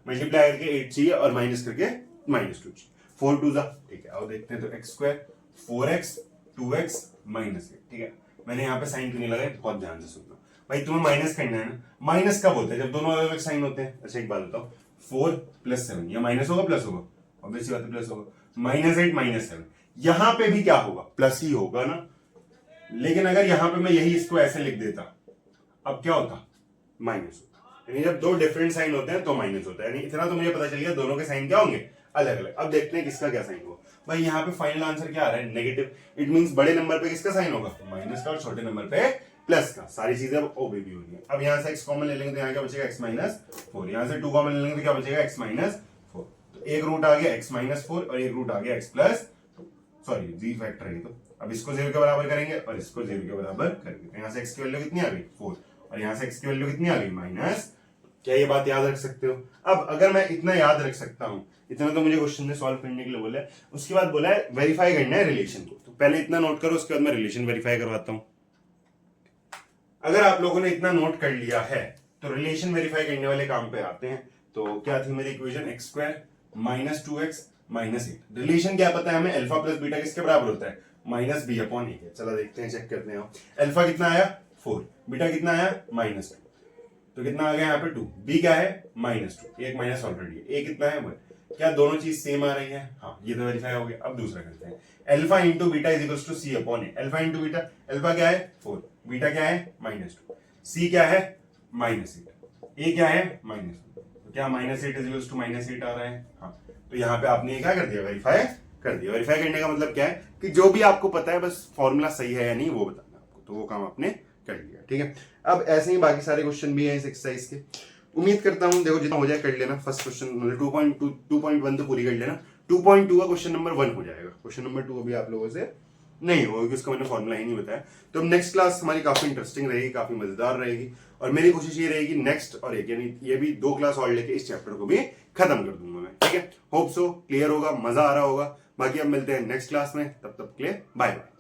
मल्टीप्लाई करके 8 चाहिए और माइनस करके -2 चाहिए। 4 2 जा, ठीक है। अब देखते हैं तो x² 4x 2x -8, ठीक है। मैंने यहाँ पे साइन क्यों नहीं लगाया, बहुत ध्यान से सुनना भाई, तुम्हें माइनस करना है ना। माइनस कब होता है, जब दोनों अलग अलग साइन होते हैं। अच्छा एक बात बताओ, 4 + 7 या माइनस होगा प्लस होगा, ऑब्वियसली बात है प्लस होगा। -8 -7 यहां पे भी क्या होगा, प्लस ही होगा ना। लेकिन अगर यहां पे मैं यही इसको ऐसे लिख देता, अब क्या होता, माइनस होता। यानी जब दो डिफरेंट साइन होते हैं तो माइनस होता है। यानी इतना तो मुझे पता चल गया दोनों के साइन क्या होंगे, अलग अलग। अब देखते हैं किसका क्या साइन होगा। भाई यहाँ पे फाइनल आंसर क्या आ रहा है, नेगेटिव। इट मींस बड़े नंबर पे किसका साइन होगा, माइनस का, और छोटे नंबर पे प्लस का। सारी चीजें अब ओबी भी हो रही है। अब यहाँ से x कॉमन ले लेंगे तो यहाँ क्या बचेगा x-4, यहाँ से 2 कॉमन ले लेंगे तो क्या बचेगा x-4। तो एक रूट आ गया x-4 और एक रूट आ गया x+, सॉरी जी फैक्टर है तो। अब इसको 0 के बराबर करेंगे और इसको 0 के बराबर करेंगे तो यहाँ से x की वैल्यू कितनी आ गई 4 और यहाँ से x की वैल्यू कितनी आ गई -। क्या ये बात याद रख सकते हो। अब अगर मैं इतना याद रख सकता हूं, इतना तो मुझे क्वेश्चन में सॉल्व करने के लिए बोला है। उसके बाद बोला है वेरीफाई करना है रिलेशन को। तो पहले इतना नोट करो, उसके बाद मैं रिलेशन वेरीफाई करवाता हूं। अगर आप लोगों ने इतना नोट कर लिया है तो रिलेशन वेरीफाई करने वाले काम पे आते हैं। तो क्या थी मेरी इक्वेशन, x² -2x -8। रिलेशन क्या पता है हमें, अल्फा प्लस बीटा किसके बराबर होता है, -b/a। चलो देखते हैं, चेक करते हैं। अल्फा कितना आया 4, बीटा कितना आया -2, तो कितना आ गया यहाँ पे 2, b क्या है -2, एक माइनस ऑलरेडी है, a कितना है 1। क्या दोनों चीज सेम आ रही है, हाँ ये तो वेरीफाई हो गया। अब दूसरा करते हैं, alpha into beta is equals to c/a। Alpha into beta, alpha क्या है 4, बीटा क्या है -2, c क्या है -8, a क्या है -1। तो क्या -8 इज इक्वल्स टू -8 आ रहा है, हाँ। तो यहाँ पे आपने क्या कर दिया, वेरीफाई कर दिया। वेरीफाई करने का मतलब क्या है कि जो भी आपको पता है बस फॉर्मूला सही है या नहीं वो बताना आपको, तो वो काम आपने कर लिया, ठीक है। अब ऐसे ही बाकी सारे क्वेश्चन भी हैं इस एक्सरसाइज के। उम्मीद करता हूं देखो जितना हो जाए कर लेना। फर्स्ट क्वेश्चन 2.1 तो पूरी कर लेना। 2.2 का क्वेश्चन नंबर 1 हो जाएगा। क्वेश्चन नंबर 2 अभी आप लोगों से नहीं होगा क्योंकि उसका मैंने फॉर्मूला ही नहीं बताया। तो नेक्स्ट क्लास हमारी काफी इंटरेस्टिंग रहेगी, काफी मजेदार रहेगी, और मेरी कोशिश ये रहेगी नेक्स्ट और एक यानी ये भी 2 क्लास और लेके इस चैप्टर को भी खत्म कर दूंगा मैं, ठीक है। होप सो क्लियर होगा, मजा आ रहा होगा। बाकी अब मिलते हैं नेक्स्ट क्लास में, तब तक के लिए बाय बाय।